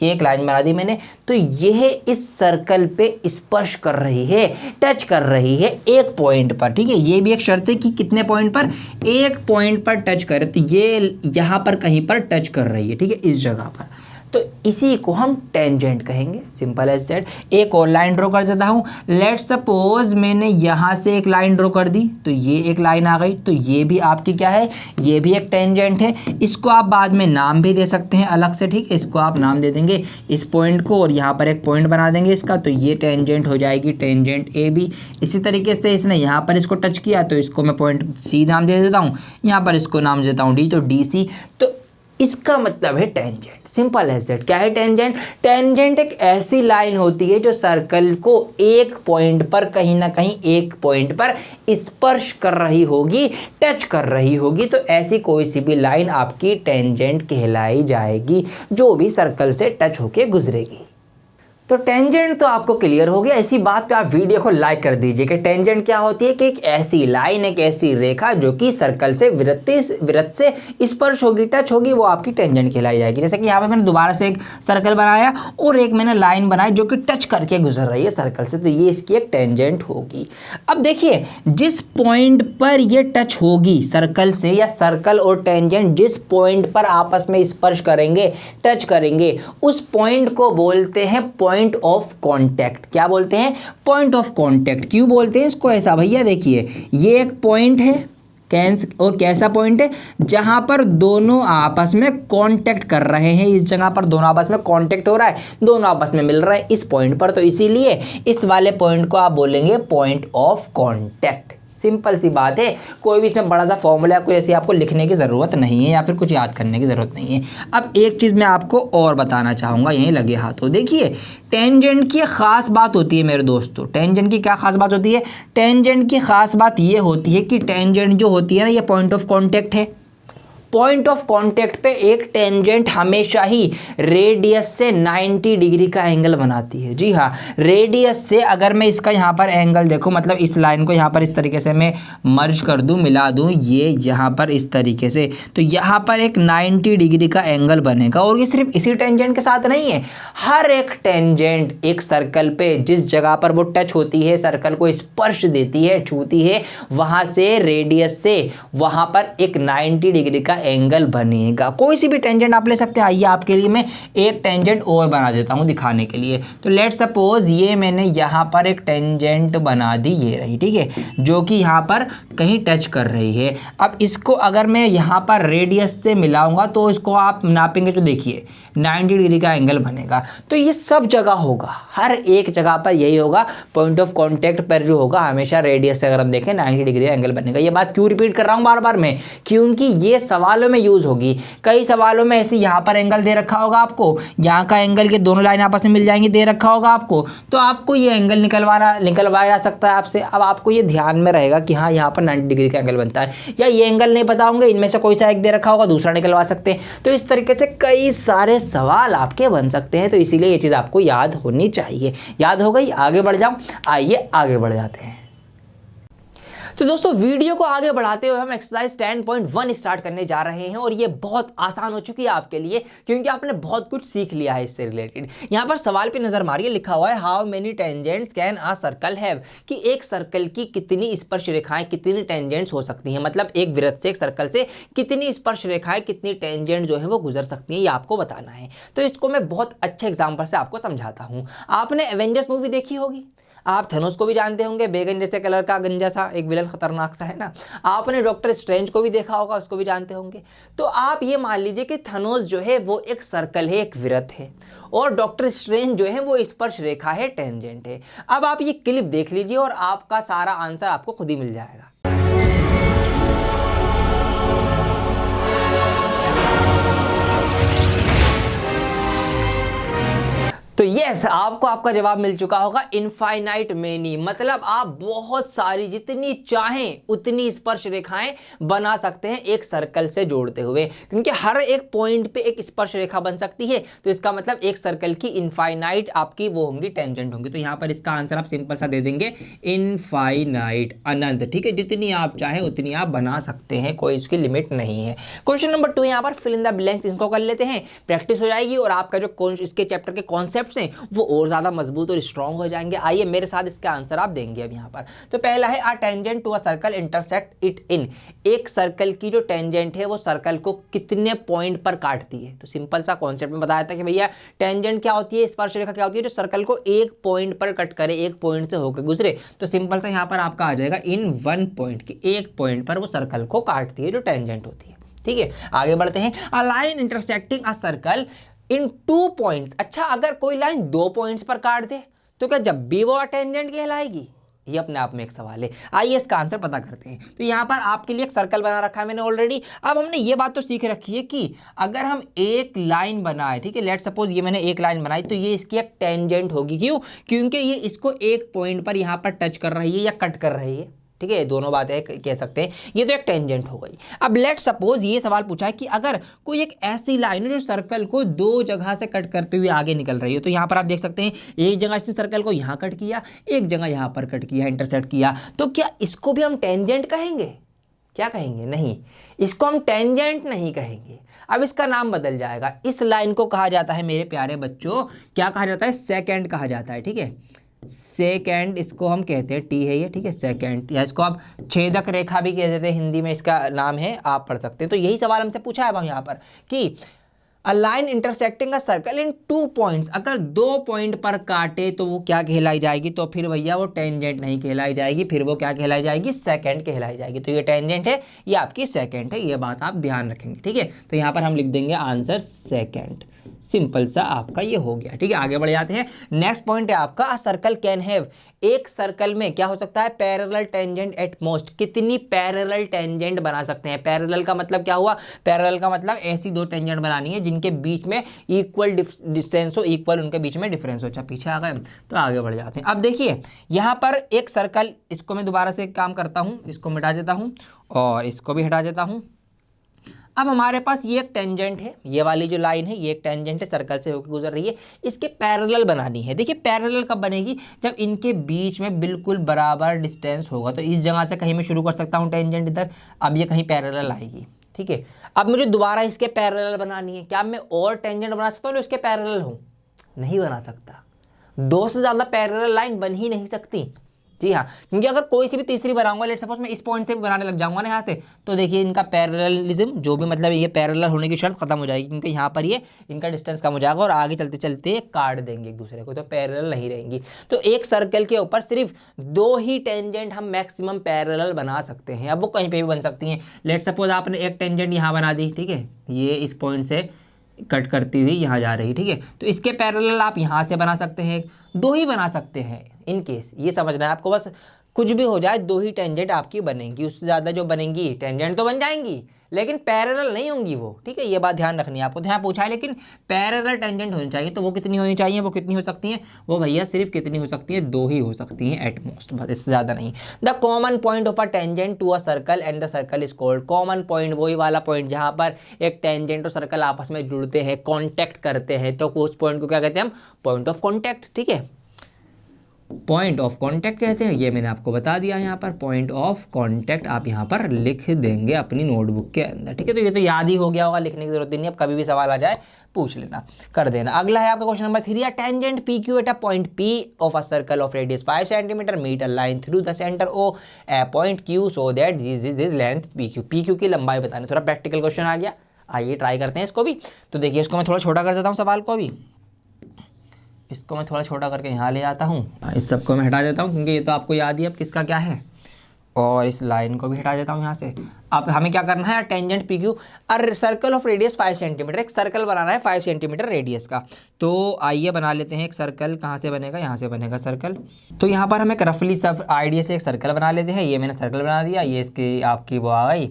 ये एक लाइन बना दी मैंने, तो यह इस सर्कल पे स्पर्श कर रही है, टच कर रही है एक पॉइंट पर। ठीक है, ये भी एक शर्त है कि कितने पॉइंट पर? एक पॉइंट पर टच करे। तो ये यहाँ पर कहीं पर टच कर रही है। ठीक है, इस जगह पर। तो इसी को हम टेंजेंट कहेंगे। Simple as that. एक और लाइन ड्रॉ कर देता हूँ। लेट सपोज मैंने यहाँ से एक लाइन ड्रॉ कर दी, तो ये एक लाइन आ गई। तो ये भी आपकी क्या है? ये भी एक टेंजेंट है। इसको आप बाद में नाम भी दे सकते हैं अलग से। ठीक है, इसको आप नाम दे देंगे इस पॉइंट को, और यहाँ पर एक पॉइंट बना देंगे इसका, तो ये टेंजेंट हो जाएगी, टेंजेंट ए बी। इसी तरीके से इसने यहाँ पर इसको टच किया तो इसको मैं पॉइंट सी नाम दे देता हूँ, यहाँ पर इसको नाम देता हूँ डी, तो डी सी। तो इसका मतलब है टेंजेंट। Simple as that. क्या है टेंजेंट? टेंजेंट एक ऐसी लाइन होती है जो सर्कल को एक पॉइंट पर, कहीं ना कहीं एक पॉइंट पर स्पर्श कर रही होगी, टच कर रही होगी। तो ऐसी कोई सी भी लाइन आपकी टेंजेंट कहलाई जाएगी, जो भी सर्कल से टच होके गुजरेगी। तो टेंजेंट तो आपको क्लियर हो गया। इसी बात पे आप वीडियो को लाइक कर दीजिए कि टेंजेंट क्या होती है कि एक ऐसी लाइन, एक ऐसी रेखा जो कि सर्कल से वृत्त से स्पर्श होगी, टच होगी, वो आपकी टेंजेंट कहलाई जाएगी। जैसे कि यहाँ पे मैंने दोबारा से एक सर्कल बनाया और एक मैंने लाइन बनाई जो कि टच करके गुजर रही है सर्कल से, तो ये इसकी एक टेंजेंट होगी। अब देखिए, जिस पॉइंट पर ये टच होगी सर्कल से, या सर्कल और टेंजेंट जिस पॉइंट पर आपस में स्पर्श करेंगे, टच करेंगे, उस पॉइंट को बोलते हैं पॉइंट ऑफ कांटेक्ट। क्या बोलते हैं? Point of contact. क्यों बोलते हैं इसको ऐसा भैया? देखिए, ये एक पॉइंट है, और कैसा पॉइंट है? जहां पर दोनों आपस में कांटेक्ट कर रहे हैं। इस जगह पर दोनों आपस में कांटेक्ट हो रहा है, दोनों आपस में मिल रहा है इस पॉइंट पर, तो इसीलिए इस वाले पॉइंट को आप बोलेंगे पॉइंट ऑफ कांटेक्ट। सिंपल सी बात है, कोई भी इसमें बड़ा सा फॉर्मूला कोई ऐसी आपको लिखने की ज़रूरत नहीं है या फिर कुछ याद करने की ज़रूरत नहीं है। अब एक चीज़ मैं आपको और बताना चाहूँगा, यहीं लगे हाथों। देखिए, टेंजेंट की ख़ास बात होती है मेरे दोस्तों। टेंजेंट की क्या ख़ास बात होती है? टेंजेंट की ख़ास बात ये होती है कि टेंजेंट जो होती है ना, ये पॉइंट ऑफ कॉन्टैक्ट है। पॉइंट ऑफ कांटेक्ट पे एक टेंजेंट हमेशा ही रेडियस से 90 डिग्री का एंगल बनाती है। जी हाँ, रेडियस से अगर मैं इसका यहाँ पर एंगल देखूँ, मतलब इस लाइन को यहाँ पर इस तरीके से मैं मर्ज कर दूँ, मिला दूँ, ये यहाँ पर इस तरीके से, तो यहाँ पर एक 90 डिग्री का एंगल बनेगा। और ये सिर्फ इसी टेंजेंट के साथ नहीं है, हर एक टेंजेंट एक सर्कल पे जिस जगह पर वो टच होती है, सर्कल को स्पर्श देती है, छूती है, वहाँ से रेडियस से वहाँ पर एक 90 डिग्री का एंगल बनेगा। कोई सी भी टेंजेंट आप ले सकते हैं। आइए आपके लिए मैं एक टेंजेंट और बना देता हूं दिखाने के लिए। तो लेट सपोज ये मैंने यहाँ पर एक टेंजेंट बना दी, ये रही, ठीक है, जो कि यहाँ पर कहीं टच कर रही है। अब इसको अगर मैं यहाँ पर रेडियस से मिलाऊंगा तो इसको आप नापेंगे तो देखिए 90 डिग्री का एंगल बनेगा। तो ये सब जगह होगा, हर एक जगह पर यही होगा। पॉइंट ऑफ कांटेक्ट पर जो होगा हमेशा रेडियस से अगर हम देखें 90 डिग्री का एंगल बनेगा। ये बात क्यों रिपीट कर रहा हूँ बार बार मैं? क्योंकि ये सवालों में यूज होगी। कई सवालों में ऐसे यहाँ पर एंगल दे रखा होगा आपको, यहाँ का एंगल के दोनों लाइन आपस में मिल जाएंगी, दे रखा होगा आपको, तो आपको ये एंगल निकलवाया जा सकता है आपसे। अब आपको ये ध्यान में रहेगा कि हाँ, यहाँ पर 90 डिग्री का एंगल बनता है, या ये एंगल नहीं पता होंगे, इनमें से कोई सा एक दे रखा होगा, दूसरा निकलवा सकते हैं। तो इस तरीके से कई सारे सवाल आपके बन सकते हैं, तो इसीलिए ये चीज़ आपको याद होनी चाहिए। याद हो गई? आगे बढ़ जाऊं? आइए आगे बढ़ जाते हैं। तो दोस्तों, वीडियो को आगे बढ़ाते हुए हम एक्सरसाइज 10.1 स्टार्ट करने जा रहे हैं, और ये बहुत आसान हो चुकी है आपके लिए क्योंकि आपने बहुत कुछ सीख लिया है इससे रिलेटेड। यहाँ पर सवाल पे नजर मारिए, लिखा हुआ है how many tangents can a circle have, कि एक सर्कल की कितनी स्पर्श रेखाएं, कितनी टेंजेंट्स हो सकती हैं, मतलब एक वृत्त से, एक सर्कल से कितनी स्पर्श रेखाएं, कितनी टेंजेंट जो है वो गुजर सकती हैं, ये आपको बताना है। तो इसको मैं बहुत अच्छे एग्जाम्पल से आपको समझाता हूँ। आपने एवेंजर्स मूवी देखी होगी, आप थेनोस को भी जानते होंगे, बैगन जैसे कलर का गंजा सा एक विलन खतरनाक सा है ना। आपने डॉक्टर स्ट्रेंज को भी देखा होगा, उसको भी जानते होंगे। तो आप ये मान लीजिए कि थेनोस जो है वो एक सर्कल है, एक वृत्त है, और डॉक्टर स्ट्रेंज जो है वो स्पर्श रेखा है, टेंजेंट है। अब आप ये क्लिप देख लीजिए और आपका सारा आंसर आपको खुद ही मिल जाएगा। तो यस, आपको आपका जवाब मिल चुका होगा, इनफाइनाइट मेनी, मतलब आप बहुत सारी, जितनी चाहें उतनी स्पर्श रेखाएं बना सकते हैं एक सर्कल से जोड़ते हुए, क्योंकि हर एक पॉइंट पे एक स्पर्श रेखा बन सकती है। तो इसका मतलब एक सर्कल की इनफाइनाइट आपकी वो होंगी, टेंजेंट होंगी। तो यहाँ पर इसका आंसर आप सिंपल सा दे देंगे, इनफाइनाइट, अनंत, ठीक है, जितनी आप चाहें उतनी आप बना सकते हैं, कोई इसकी लिमिट नहीं है। क्वेश्चन नंबर 2 यहाँ पर फिल इन द ब्लैंक्स, इनको कर लेते हैं, प्रैक्टिस हो जाएगी और आपका जो इसके चैप्टर के कॉन्सेप्ट वो और ज्यादा मजबूत और स्ट्रांग हो जाएंगे। आइए मेरे साथ इसका आंसर आप देंगे अब यहाँ पर। तो पहला है a tangent to a circle intersect it in, एक सर्कल की जो टेंजेंट है वो सर्कल को कितने पॉइंट पर काटती है। तो सिंपल सा कॉन्सेप्ट में बताया था कि भैया टेंजेंट क्या होती है, स्पर्श रेखा क्या होती है, जो सर्कल को एक पॉइंट पर कट करे, एक पॉइंट से होकर गुजरे। तो सिंपल सा यहाँ पर आपका आ जाएगा इन वन पॉइंट, की एक पॉइंट पर वो सर्कल को काटती है, जो टेंजेंट होती है। ठीक है, आगे बढ़ते हैं। A line intersecting a circle in 2 points, अच्छा अगर कोई लाइन 2 पॉइंट्स पर काट दे तो क्या जब भी वो टेंजेंट कहलाएगी? ये अपने आप में एक सवाल है। आइए इसका आंसर पता करते हैं। तो यहाँ पर आपके लिए एक सर्कल बना रखा है मैंने ऑलरेडी। अब हमने ये बात तो सीख रखी है कि अगर हम एक लाइन बनाए, ठीक है, लेट सपोज ये मैंने एक लाइन बनाई, तो ये इसकी एक टेंजेंट होगी। क्यों? क्योंकि ये इसको एक पॉइंट पर यहाँ पर टच कर रही है या कट कर रही है। ठीक है, दोनों बातें कह सकते हैं, ये तो एक टेंजेंट हो गई। अब लेट सपोज ये सवाल पूछा है कि अगर कोई एक ऐसी लाइन है जो सर्कल को दो जगह से कट करते हुए आगे निकल रही है, तो यहाँ पर आप देख सकते हैं एक जगह इसने सर्कल को यहाँ कट किया, एक जगह यहाँ पर कट किया, इंटरसेक्ट किया, तो क्या इसको भी हम टेंजेंट कहेंगे? क्या कहेंगे? नहीं, इसको हम टेंजेंट नहीं कहेंगे। अब इसका नाम बदल जाएगा। इस लाइन को कहा जाता है मेरे प्यारे बच्चों, क्या कहा जाता है? सेकेंड कहा जाता है, ठीक है, सेकेंड इसको हम कहते हैं, टी है ये, ठीक है, सेकेंड, या इसको आप छेदक रेखा भी कह देते हैं, हिंदी में इसका नाम है, आप पढ़ सकते हैं। तो यही सवाल हमसे पूछा है अब यहाँ पर कि a line intersecting a circle in 2 points, अगर 2 पॉइंट पर काटे तो वो क्या कहलाई जाएगी? तो फिर भैया वो टेंजेंट नहीं कहलाई जाएगी, फिर वो क्या कहलाई जाएगी? सेकंड कहलाई जाएगी। तो ये टेंजेंट है, ये आपकी सेकंड है, ये बात आप ध्यान रखेंगे, ठीक है। तो यहाँ पर हम लिख देंगे आंसर सेकंड, सिंपल सा आपका ये हो गया, ठीक है। आगे बढ़ जाते हैं। नेक्स्ट पॉइंट है आपका अ सर्कल कैन हैव, एक सर्कल में क्या हो सकता है? पैरेलल टेंजेंट एट मोस्ट, कितनी पैरेलल टेंजेंट बना सकते हैं? पैरेलल का मतलब क्या हुआ? पैरेलल का मतलब ऐसी दो टेंजेंट बनानी है जिनके बीच में इक्वल डिस्टेंस हो, इक्वल उनके बीच में डिफरेंस हो। अच्छा पीछे आ गए, तो आगे बढ़ जाते हैं। अब देखिए यहाँ पर एक सर्कल, इसको मैं दोबारा से एक काम करता हूँ, इसको मिटा देता हूँ और इसको भी हटा देता हूँ। अब हमारे पास ये एक टेंजेंट है, ये वाली जो लाइन है ये एक टेंजेंट है, सर्कल से होकर गुजर रही है, इसके पैरेलल बनानी है। देखिए पैरेलल कब बनेगी? जब इनके बीच में बिल्कुल बराबर डिस्टेंस होगा। तो इस जगह से कहीं मैं शुरू कर सकता हूँ टेंजेंट इधर, अब ये कहीं पैरेलल आएगी, ठीक है। अब मुझे दोबारा इसके पैरेलल बनानी है। क्या मैं और टेंजेंट बना सकता हूँ जो इसके पैरेलल हूँ? नहीं बना सकता, दो से ज़्यादा पैरेलल लाइन बन ही नहीं सकती। जी हाँ, क्योंकि अगर कोई सी भी तीसरी बनाऊंगा, लेट सपोज मैं इस पॉइंट से भी बनाने लग जाऊंगा ना यहाँ से, तो देखिए इनका पैरेललिज्म जो भी मतलब ये पैरेलल होने की शर्त खत्म हो जाएगी, क्योंकि यहाँ पर ये इनका डिस्टेंस कम हो जाएगा और आगे चलते चलते काट देंगे एक दूसरे को, तो पैरेलल नहीं रहेंगी। तो एक सर्कल के ऊपर सिर्फ दो ही टेंजेंट हम मैक्सिमम पैरेलल बना सकते हैं। अब वो कहीं पर भी बन सकती हैं। लेट सपोज आपने एक टेंजेंट यहाँ बना दी, ठीक है, ये इस पॉइंट से कट करती हुई यहाँ जा रही, ठीक है, तो इसके पैरेलल आप यहाँ से बना सकते हैं, दो ही बना सकते हैं इन केस, ये समझना है आपको। बस कुछ भी हो जाए, दो ही टेंजेंट आपकी बनेंगी, उससे ज़्यादा जो बनेंगी टेंजेंट तो बन जाएंगी लेकिन पैरेलल नहीं होंगी वो, ठीक है, ये बात ध्यान रखनी है आपको। यहाँ पूछा है लेकिन पैरेलल टेंजेंट होनी चाहिए, तो वो कितनी होनी चाहिए? वो कितनी हो सकती हैं? वो भैया सिर्फ कितनी हो सकती है? दो ही हो सकती हैं एट मोस्ट, बस, इससे ज़्यादा नहीं। The common point of a tangent to a circle and the circle is called, common point वही वाला पॉइंट जहाँ पर एक टेंजेंट और सर्कल आपस में जुड़ते हैं, कॉन्टैक्ट करते हैं, तो उस पॉइंट को क्या कहते हैं हम? पॉइंट ऑफ कॉन्टैक्ट, ठीक है, पॉइंट ऑफ कांटेक्ट कहते हैं। ये मैंने आपको बता दिया, यहाँ पर पॉइंट ऑफ कांटेक्ट आप यहाँ पर लिख देंगे अपनी नोटबुक के अंदर, ठीक है। तो ये तो याद ही हो गया होगा, लिखने की जरूरत नहीं है, अब कभी भी सवाल आ जाए पूछ लेना, कर देना। अगला है आपका question number 3, a tangent P Q at a point P of a circle of radius 5 centimetre meet a line through the centre O a point Q so that this is is length P Q. P Q की लंबाई बतानी, थोड़ा practical question आ गया, आइए try करते हैं इसको भी। तो देखिए इसको मैं थोड़ा छोटा कर देता हूँ सवाल को, अभी इसको मैं थोड़ा छोटा करके यहाँ ले आता हूँ, इस सबको मैं हटा देता हूँ क्योंकि ये तो आपको याद ही अब किसका क्या है, और इस लाइन को भी हटा देता हूँ यहाँ से। अब हमें क्या करना है? टेंजेंट पी क्यू और सर्कल ऑफ रेडियस 5 सेंटीमीटर, एक सर्कल बनाना है 5 सेंटीमीटर रेडियस का। तो आइए बना लेते हैं एक सर्कल, कहाँ से बनेगा? यहाँ से बनेगा सर्कल। तो यहाँ पर हमें एक रफली सब आइडिया से एक सर्कल बना लेते हैं। ये मैंने सर्कल बना दिया, ये इसकी आपकी वो आ गई,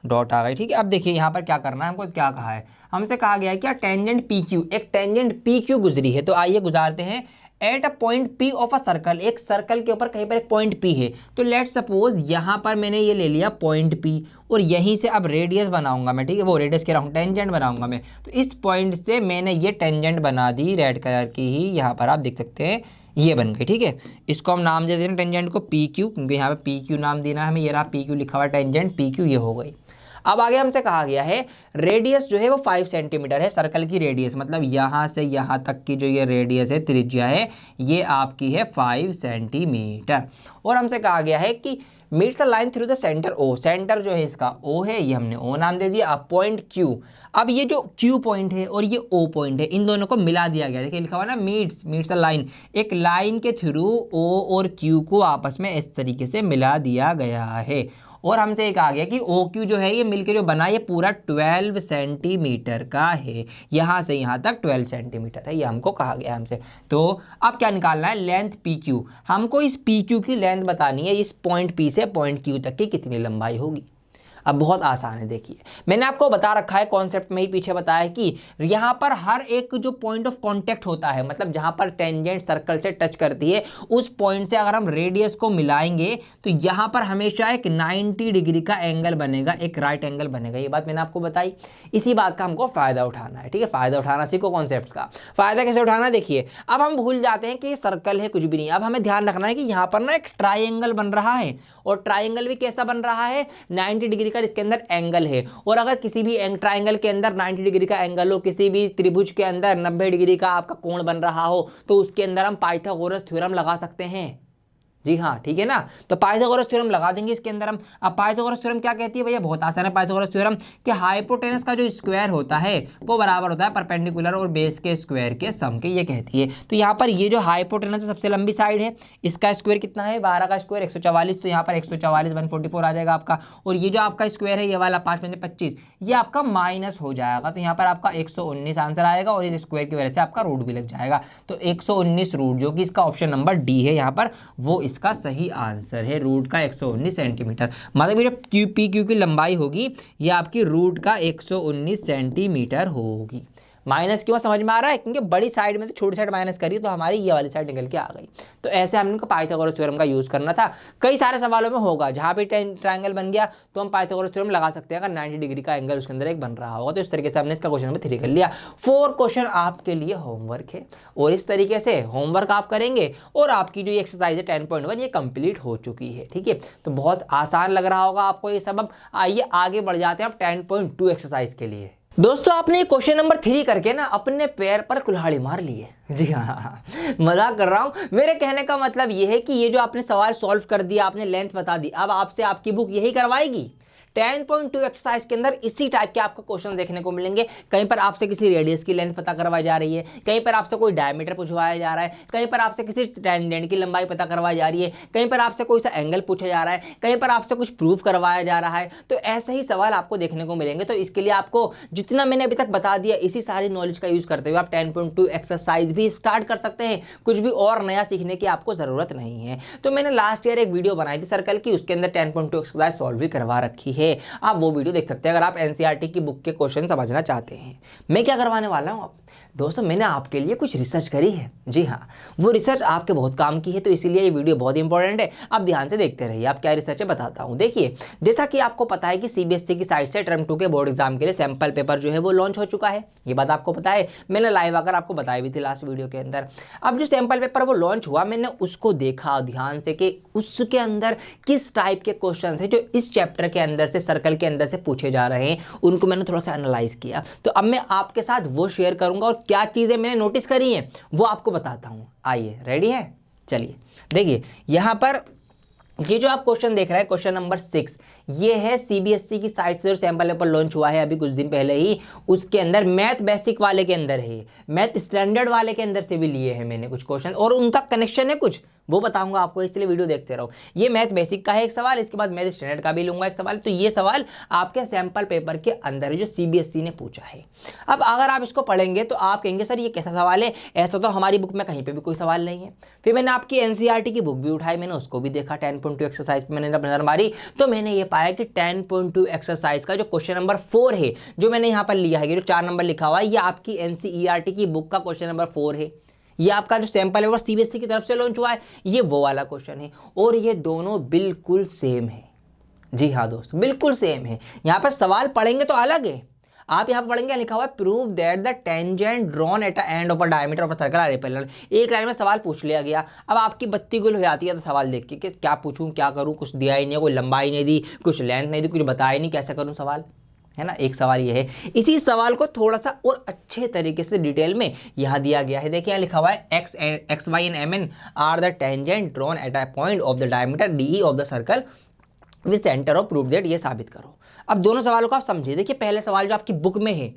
डॉट आ गई, ठीक है। अब देखिए यहाँ पर क्या करना है हमको, क्या कहा है हमसे? कहा गया है क्या? टेंजेंट पी क्यू, एक टेंजेंट पी क्यू गुजरी है, तो आइए गुजारते हैं eight a point P of a circle, एक सर्कल के ऊपर कहीं पर एक पॉइंट पी है। तो लेट सपोज यहाँ पर मैंने ये ले लिया पॉइंट पी और यहीं से अब रेडियस बनाऊंगा मैं, ठीक है, वो रेडियस कह रहा हूँ, टेंजेंट बनाऊंगा मैं। तो इस पॉइंट से मैंने ये टेंजेंट बना दी, रेड कलर की ही, यहाँ पर आप देख सकते हैं ये बन गई, ठीक है। इसको हम नाम दे दें टेंजेंट को पी क्यू, क्योंकि यहाँ पे पी क्यू नाम देना है हमें। ये रहा पी क्यू लिखा हुआ टेंजेंट पी क्यू, ये हो गई। अब आगे हमसे कहा गया है रेडियस जो है वो 5 सेंटीमीटर है, सर्कल की रेडियस मतलब यहाँ से यहाँ तक की जो ये रेडियस है, त्रिज्या है, ये आपकी है 5 सेंटीमीटर। और हमसे कहा गया है कि meets the line through the centre O, centre जो है इसका ओ है, ये हमने ओ नाम दे दिया। अब पॉइंट क्यू, अब ये जो क्यू पॉइंट है और ये ओ पॉइंट है, इन दोनों को मिला दिया गया। देखिए लिखा हुआ ना मीट्स द लाइन, एक लाइन के थ्रू ओ और क्यू को आपस में इस तरीके से मिला दिया गया है। और हमसे एक आ गया कि ओ क्यू जो है ये मिलके जो बना, ये पूरा 12 सेंटीमीटर का है, यहाँ से यहाँ तक 12 सेंटीमीटर है, ये हमको कहा गया हमसे। तो अब क्या निकालना है? लेंथ पी क्यू, हमको इस पी क्यू की लेंथ बतानी है, इस पॉइंट पी से पॉइंट क्यू तक की कितनी लंबाई होगी। अब बहुत आसान है, देखिए मैंने आपको बता रखा है कॉन्सेप्ट में ही पीछे बताया है कि यहाँ पर हर एक जो पॉइंट ऑफ कांटेक्ट होता है, मतलब जहाँ पर टेंजेंट सर्कल से टच करती है उस पॉइंट से अगर हम रेडियस को मिलाएंगे तो यहाँ पर हमेशा एक 90 डिग्री का एंगल बनेगा, एक राइट एंगल बनेगा। ये बात मैंने आपको बताई, इसी बात का हमको फायदा उठाना है। ठीक है, फायदा उठाना सीखो कॉन्सेप्ट का। फायदा कैसे उठाना, देखिए अब हम भूल जाते हैं कि सर्कल है कुछ भी नहीं। अब हमें ध्यान रखना है कि यहाँ पर ना एक ट्राइंगल बन रहा है, और ट्राइंगल भी कैसा बन रहा है, 90 डिग्री का, जिसके अंदर एंगल है। और अगर किसी भी ट्राइंगल के अंदर 90 डिग्री का एंगल हो, किसी भी त्रिभुज के अंदर 90 डिग्री का आपका कोण बन रहा हो, तो उसके अंदर हम पाइथागोरस थ्योरम लगा सकते हैं। जी हाँ, ठीक है ना। तो पाइथागोरस थ्योरम लगा देंगे इसके अंदर हम। अब पाइथागोरस थ्योरम क्या कहती है भैया, बहुत आसान है पाइथागोरस थ्योरम कि हाइपोटेनस का जो स्क्वायर होता है वो बराबर होता है परपेंडिकुलर और बेस के स्क्वायर के सम के, ये कहती है। तो यहाँ पर ये जो हाइपोटेनस सबसे लंबी साइड है, इसका स्क्वायर कितना है, 12 का स्क्वायर 144, तो यहाँ पर 144 144 आ जाएगा आपका। और ये जो आपका स्क्वायर है ये वाला 5 में 25, ये आपका माइनस हो जाएगा, तो यहाँ पर आपका 119 आंसर आएगा, और इस स्क्वायर की वजह से आपका रूट भी लग जाएगा। तो 119 रूट, जो कि इसका ऑप्शन नंबर डी है यहाँ पर, वो इसका सही आंसर है। रूट का 119 सेंटीमीटर, मतलब ये पी क्यू की लंबाई होगी ये आपकी रूट का 119 सेंटीमीटर होगी। माइनस क्यों, समझ में आ रहा है, क्योंकि बड़ी साइड में तो छोटी साइड माइनस करी तो हमारी ये वाली साइड निकल के आ गई। तो ऐसे हमने पाइथागोरस थ्योरम का यूज़ करना था। कई सारे सवालों में होगा जहाँ पे ट्रायंगल बन गया तो हम पाइथागोरस थ्योरम लगा सकते हैं अगर 90 डिग्री का एंगल उसके अंदर एक बन रहा होगा। तो इस तरीके से हमने इसका क्वेश्चन नंबर 3 कर लिया। 4 क्वेश्चन आपके लिए होमवर्क है, और इस तरीके से होमवर्क आप करेंगे और आपकी जो ये एक्सरसाइज है 10.1 ये कंप्लीट हो चुकी है। ठीक है, तो बहुत आसान लग रहा होगा आपको ये सबक। आइए आगे बढ़ जाते हैं आप 10.2 एक्सरसाइज के लिए। दोस्तों आपने क्वेश्चन नंबर 3 करके ना अपने पैर पर कुल्हाड़ी मार ली है। जी हाँ, मजाक कर रहा हूँ। मेरे कहने का मतलब ये है कि ये जो आपने सवाल सॉल्व कर दिया, आपने लेंथ बता दी, अब आपसे आपकी बुक यही करवाएगी। 10.2 एक्सरसाइज के अंदर इसी टाइप के आपको क्वेश्चन देखने को मिलेंगे। कहीं पर आपसे किसी रेडियस की लेंथ पता करवाई जा रही है, कहीं पर आपसे कोई डायमीटर पूछवाया जा रहा है, कहीं पर आपसे किसी टेंजेंट की लंबाई पता करवाई जा रही है, कहीं पर आपसे कोई सा एंगल पूछा जा रहा है, कहीं पर आपसे कुछ प्रूफ करवाया जा रहा है। तो ऐसे ही सवाल आपको देखने को मिलेंगे। तो इसके लिए आपको जितना मैंने अभी तक बता दिया, इसी सारी नॉलेज का यूज करते हुए आप 10.2 एक्सरसाइज भी स्टार्ट कर सकते हैं। कुछ भी और नया सीखने की आपको जरूरत नहीं है। तो मैंने लास्ट ईयर एक वीडियो बनाई थी सर्कल की, उसके अंदर 10.2 एक्सरसाइज सॉल्व भी करवा रखी है, आप वो वीडियो देख सकते हैं अगर आप एनसीईआरटी की बुक के क्वेश्चन समझना चाहते हैं। मैं क्या करवाने वाला हूँ दोस्तों, मैंने आपके लिए कुछ रिसर्च करी है। जी हाँ, वो रिसर्च आपके बहुत काम की है, तो इसीलिए ये वीडियो बहुत इंपॉर्टेंट है। आप ध्यान से देखते रहिए, आप क्या रिसर्च है बताता हूँ। देखिए, जैसा कि आपको पता है कि सीबीएसई की साइट से टर्म 2 के बोर्ड एग्जाम के लिए सैंपल पेपर जो है वो लॉन्च हो चुका है। ये बात आपको पता है, मैंने लाइव आकर आपको बताई भी थी लास्ट वीडियो के अंदर। अब जो सैंपल पेपर वो लॉन्च हुआ, मैंने उसको देखा ध्यान से कि उसके अंदर किस टाइप के क्वेश्चन है जो इस चैप्टर के अंदर से, सर्कल के अंदर से पूछे जा रहे हैं, उनको मैंने थोड़ा सा एनालाइज किया। तो अब मैं आपके साथ वो शेयर करूंगा, और क्या चीज़ें मैंने नोटिस करी हैं वो आपको बताता हूं। आइए, रेडी है, चलिए देखिए यहां पर ये जो आप क्वेश्चन देख रहे हैं, क्वेश्चन नंबर 6, ये है सीबीएसई की साइट से जो सैंपल पेपर लॉन्च हुआ है अभी कुछ दिन पहले ही, उसके अंदर मैथ बेसिक वाले के अंदर है, मैथ स्टैंडर्ड वाले के अंदर से भी लिए हैं मैंने कुछ क्वेश्चन, और उनका कनेक्शन है कुछ, वो बताऊंगा आपको, इसलिए वीडियो देखते रहो। ये मैथ बेसिक का है एक सवाल, इसके बाद मैथ स्टैंडर्ड का भी लूंगा एक सवाल। तो ये सवाल आपके सैंपल पेपर के अंदर है जो सीबीएसई ने पूछा है। अब अगर आप इसको पढ़ेंगे तो आप कहेंगे सर ये कैसा सवाल है, ऐसा तो हमारी बुक में कहीं पे भी कोई सवाल नहीं है। फिर मैंने आपकी एनसीईआरटी की बुक भी उठाई, मैंने उसको भी देखा, 10.2 एक्सरसाइज पे मैंने नजर मारी, तो मैंने ये पाया कि 10.2 एक्सरसाइज का जो क्वेश्चन नंबर 4 है, जो मैंने यहाँ पर लिया है, जो 4 नंबर लिखा हुआ है, ये आपकी एनसीईआरटी की बुक का क्वेश्चन नंबर 4 है। ये आपका जो सैंपल है वो सीबीएसई की तरफ से लॉन्च हुआ है, ये वो वाला क्वेश्चन है, और ये दोनों बिल्कुल सेम है। जी हाँ दोस्तों, बिल्कुल सेम है। यहाँ पर सवाल पढ़ेंगे तो अलग है, आप यहाँ पर पढ़ेंगे लिखा हुआ है prove that the tangent drawn at the end of a diameter of a circle are equal. एक लाइन में सवाल पूछ लिया गया। अब आपकी बत्ती गुल हो जाती है तो सवाल देख के कि क्या पूछूं क्या करूं, कुछ दिया ही नहीं, कोई लंबाई नहीं दी, कुछ लेंथ नहीं दी, कुछ बताया नहीं, कैसे करूं सवाल, है ना। एक सवाल ये है। इसी सवाल को थोड़ा सा और अच्छे तरीके से डिटेल में यहाँ दिया गया है। देखिए यहाँ लिखा हुआ है X Y and M N are the tangent drawn at a point of the diameter D of the circle with centre of proof that, ये साबित करो। अब दोनों सवालों को आप समझिए। देखिए पहले सवाल जो आपकी बुक में है,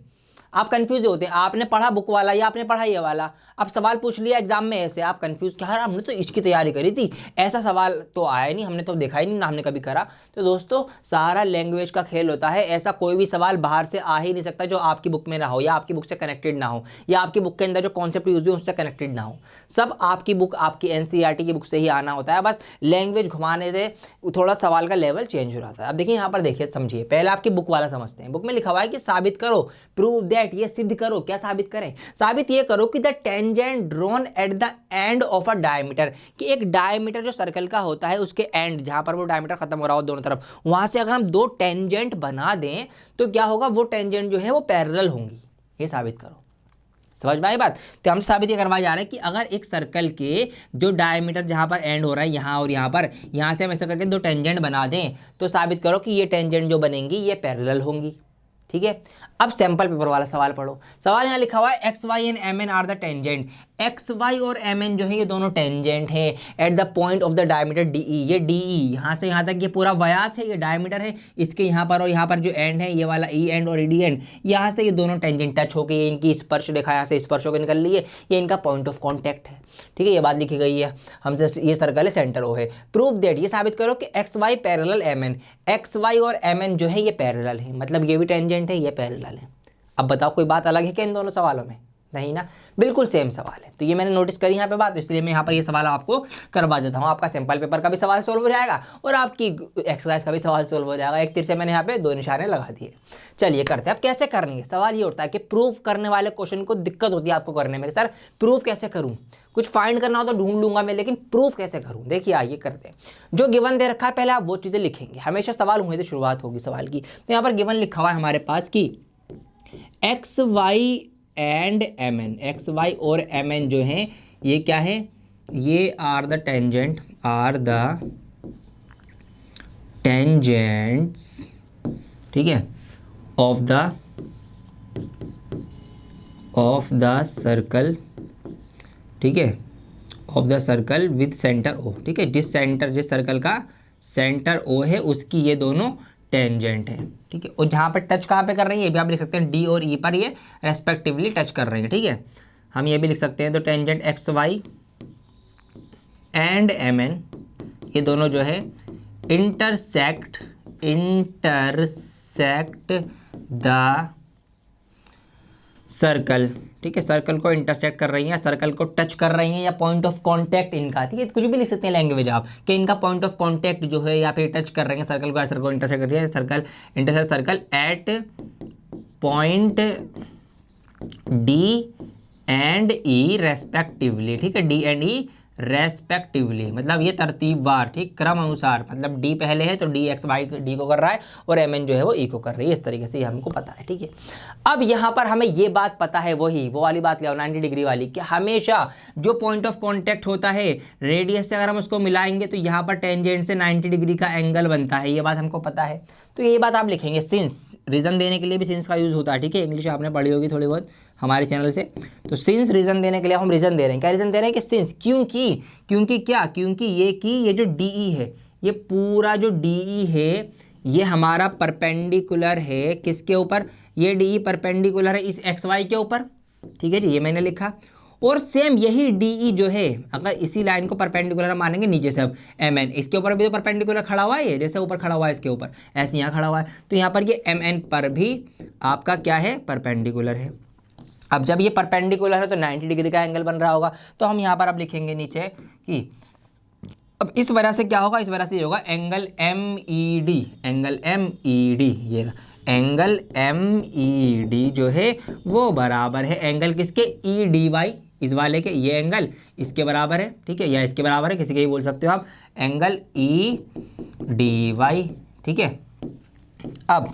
आप कंफ्यूज होते हैं, आपने पढ़ा बुक वाला या आपने पढ़ा ये वाला, अब सवाल पूछ लिया एग्जाम में ऐसे, आप कंफ्यूज क्या यार हमने तो इसकी तैयारी करी थी, ऐसा सवाल तो आया नहीं, हमने तो देखा ही नहीं ना हमने कभी करा। तो दोस्तों सारा लैंग्वेज का खेल होता है, ऐसा कोई भी सवाल बाहर से आ ही नहीं सकता जो आपकी बुक में ना हो या आपकी बुक से कनेक्टेड ना हो या आपकी बुक के अंदर जो कॉन्सेप्ट यूज हुए उससे कनेक्टेड ना हो। सब आपकी बुक, आपकी एनसीईआरटी की बुक से ही आना होता है, बस लैंग्वेज घुमाने से थोड़ा सवाल का लेवल चेंज हो जाता है। अब देखिए यहाँ पर देखिए, समझिए, पहले आपकी बुक वाला समझते हैं। बुक में लिखा हुआ है कि साबित करो, प्रूव दैट, ये सिद्ध करो। क्या साबित करें? साबित ये करो कि the tangent drawn at the end of a diameter, कि एक डायमीटर जो सर्कल का होता है उसके एंड, जहां पर वो डायमीटर खत्म हो रहा हो दोनों तरफ, वहां से अगर हम दो टेंजेंट बना दें तो क्या होगा, वो टेंजेंट जो है वो पैरेलल होंगी। ये साबित करो। समझ में आई बात? तो हम साबित ये करवाए जा रहे हैं कि अगर एक सर्कल के जो डायमीटर जहां पर एंड हो रहा है यहाँ और यहाँ पर, यहाँ से हम ऐसा करके दो टेंजेंट बना दें तो साबित करो कि ये टेंजेंट जो बनेंगी ये पैरेलल होंगी। ठीक है, अब सैंपल पेपर वाला सवाल पढ़ो। सवाल यहाँ लिखा हुआ है X Y and M N are the tangent. X Y और एम एन जो है ये दोनों टेंजेंट है at the point of the diameter D E. ये डी ई यहाँ से यहाँ तक ये पूरा व्यास है, ये डायमीटर है, इसके यहाँ पर और यहाँ पर जो एंड है ये वाला ई एंड और डी एंड, यहाँ से ये दोनों टेंजेंट टच हो गए, इनकी स्पर्श रेखा यहाँ से स्पर्श होकर निकल ली है, ये इनका पॉइंट ऑफ कॉन्टैक्ट है। ठीक है, ये बात लिखी गई है हमसे, ये सर्कल है, सेंटर ओ है। प्रूव दैट, ये साबित करो कि X Y parallel M N, X Y और एम एन जो है ये पैरेलल है, मतलब ये भी टेंजेंट है, ये पैरेलल है। अब बताओ कोई बात अलग है क्या इन दोनों सवालों में? नहीं ना, बिल्कुल सेम सवाल है। तो ये मैंने नोटिस करी यहाँ पे बात, इसलिए मैं यहाँ पर ये सवाल आपको करवा देता हूँ। आपका सैंपल पेपर का भी सवाल सोल्व हो जाएगा और आपकी एक्सरसाइज का भी सवाल सोल्व हो जाएगा। एक तीर से मैंने यहाँ पे दो निशाने लगा दिए। चलिए करते हैं। अब कैसे करेंगे? सवाल ये उठता है कि प्रूफ करने वाले क्वेश्चन को दिक्कत होती है आपको करने में, सर प्रूफ कैसे करूँ, कुछ फाइंड करना हो तो ढूंढ लूंगा मैं, लेकिन प्रूफ कैसे करूँ? देखिए आइए करते हैं। जो गिवन दे रखा है पहले आप वो चीज़ें लिखेंगे, हमेशा सवाल हुए तो शुरुआत होगी सवाल की। तो यहाँ पर गिवन लिखा हुआ है हमारे पास कि X Y and M N, X Y और एम एन जो हैं ये क्या है, ये are the tangent, are the tangents, ठीक है, ऑफ द सर्कल, ठीक है, of the circle with centre O. ठीक है, जिस सर्कल का सेंटर ओ है उसकी ये दोनों टेंजेंट है। ठीक है, और जहाँ पर टच कहाँ पे कर रही है ये भी आप लिख सकते हैं, डी और ई पर ये रेस्पेक्टिवली टच कर रहे हैं। ठीक है, हम ये भी लिख सकते हैं, तो tangent X Y and M N ये दोनों जो है इंटरसेक्ट द सर्कल। ठीक है, सर्कल को इंटरसेक्ट कर रही हैं, सर्कल को टच कर रही हैं, या पॉइंट ऑफ कांटेक्ट इनका, ठीक है, कुछ भी लिख सकते हैं लैंग्वेज आप, कि इनका पॉइंट ऑफ कांटेक्ट जो है या फिर टच कर रहे हैं सर्कल को इंटरसेक्ट कर रही है, circle intersect circle eight point D and E respectively. ठीक है, डी एंड ई रेस्पेक्टिवली, मतलब ये तरतीबवार, ठीक, क्रम अनुसार, मतलब डी पहले है तो डी एक्स वाई डी को कर रहा है और एम एन जो है वो ई को कर रही है, इस तरीके से ये हमको पता है। ठीक है, अब यहाँ पर हमें ये बात पता है, वो वाली बात ले आओ 90 डिग्री वाली, कि हमेशा जो पॉइंट ऑफ कांटेक्ट होता है रेडियस से अगर हम उसको मिलाएंगे तो यहाँ पर टेंजेंट से 90 डिग्री का एंगल बनता है, ये बात हमको पता है। तो ये बात आप लिखेंगे। सिंस, रीज़न देने के लिए भी सिंस का यूज़ होता है। ठीक है, इंग्लिश आपने पढ़ी होगी थोड़ी बहुत हमारे चैनल से। तो सिंस रीज़न देने के लिए हम रीज़न दे रहे हैं। क्या रीज़न दे रहे हैं? कि सिंस, क्योंकि क्या, क्योंकि ये जो डी ई है, ये पूरा जो डी ई है ये हमारा परपेंडिकुलर है किसके ऊपर, ये डी ई परपेंडिकुलर है इस एक्स वाई के ऊपर। ठीक है जी, ये मैंने लिखा। और सेम यही डी ई जो है, अगर इसी लाइन को परपेंडिकुलर मानेंगे नीचे से, अब एम एन इसके ऊपर भी तो परपेंडिकुलर खड़ा हुआ है, ये जैसे ऊपर खड़ा हुआ है इसके ऊपर, ऐसे यहाँ खड़ा हुआ है, तो यहाँ पर ये एम एन पर भी आपका क्या है, परपेंडिकुलर है। अब जब ये परपेंडिकुलर है तो 90 डिग्री का एंगल बन रहा होगा, तो हम यहाँ पर अब लिखेंगे नीचे कि अब इस वजह से क्या होगा, इस वजह से ये होगा angle M E D, angle M E D, ये एंगल एम ई डी जो है वो बराबर है एंगल किसके, ई डी वाई, इस वाले के, ये एंगल इसके बराबर है। ठीक है, या इसके बराबर है, किसी के भी बोल सकते हो आप, एंगल ई डी वाई। ठीक है, अब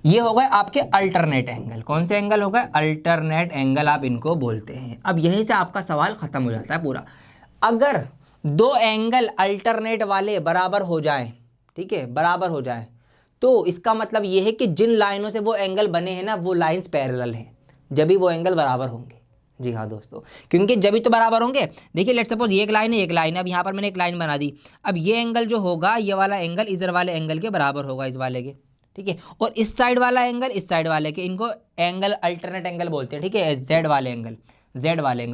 ये हो गए आपके अल्टरनेट एंगल। कौन से एंगल हो गए? अल्टरनेट एंगल आप इनको बोलते हैं। अब यहीं से आपका सवाल खत्म हो जाता है पूरा। अगर दो एंगल अल्टरनेट वाले बराबर हो जाएं, ठीक है, बराबर हो जाएं, तो इसका मतलब ये है कि जिन लाइनों से वो एंगल बने हैं ना, वो लाइंस पैरेलल हैं, जब भी वो एंगल बराबर होंगे। जी हाँ दोस्तों, क्योंकि जब भी तो बराबर होंगे। देखिए लेट्स सपोज ये एक लाइन है, एक लाइन है, अब यहाँ पर मैंने एक लाइन बना दी। अब ये एंगल जो होगा, ये वाला एंगल इधर वाले एंगल के बराबर होगा, इस वाले के। ठीक है। और इस साइड वाला एंगल इस साइड वाले के, इनको एंगल अल्टरनेट एंगल बोलते हैं, ठीक है, जेड वाले एंगल।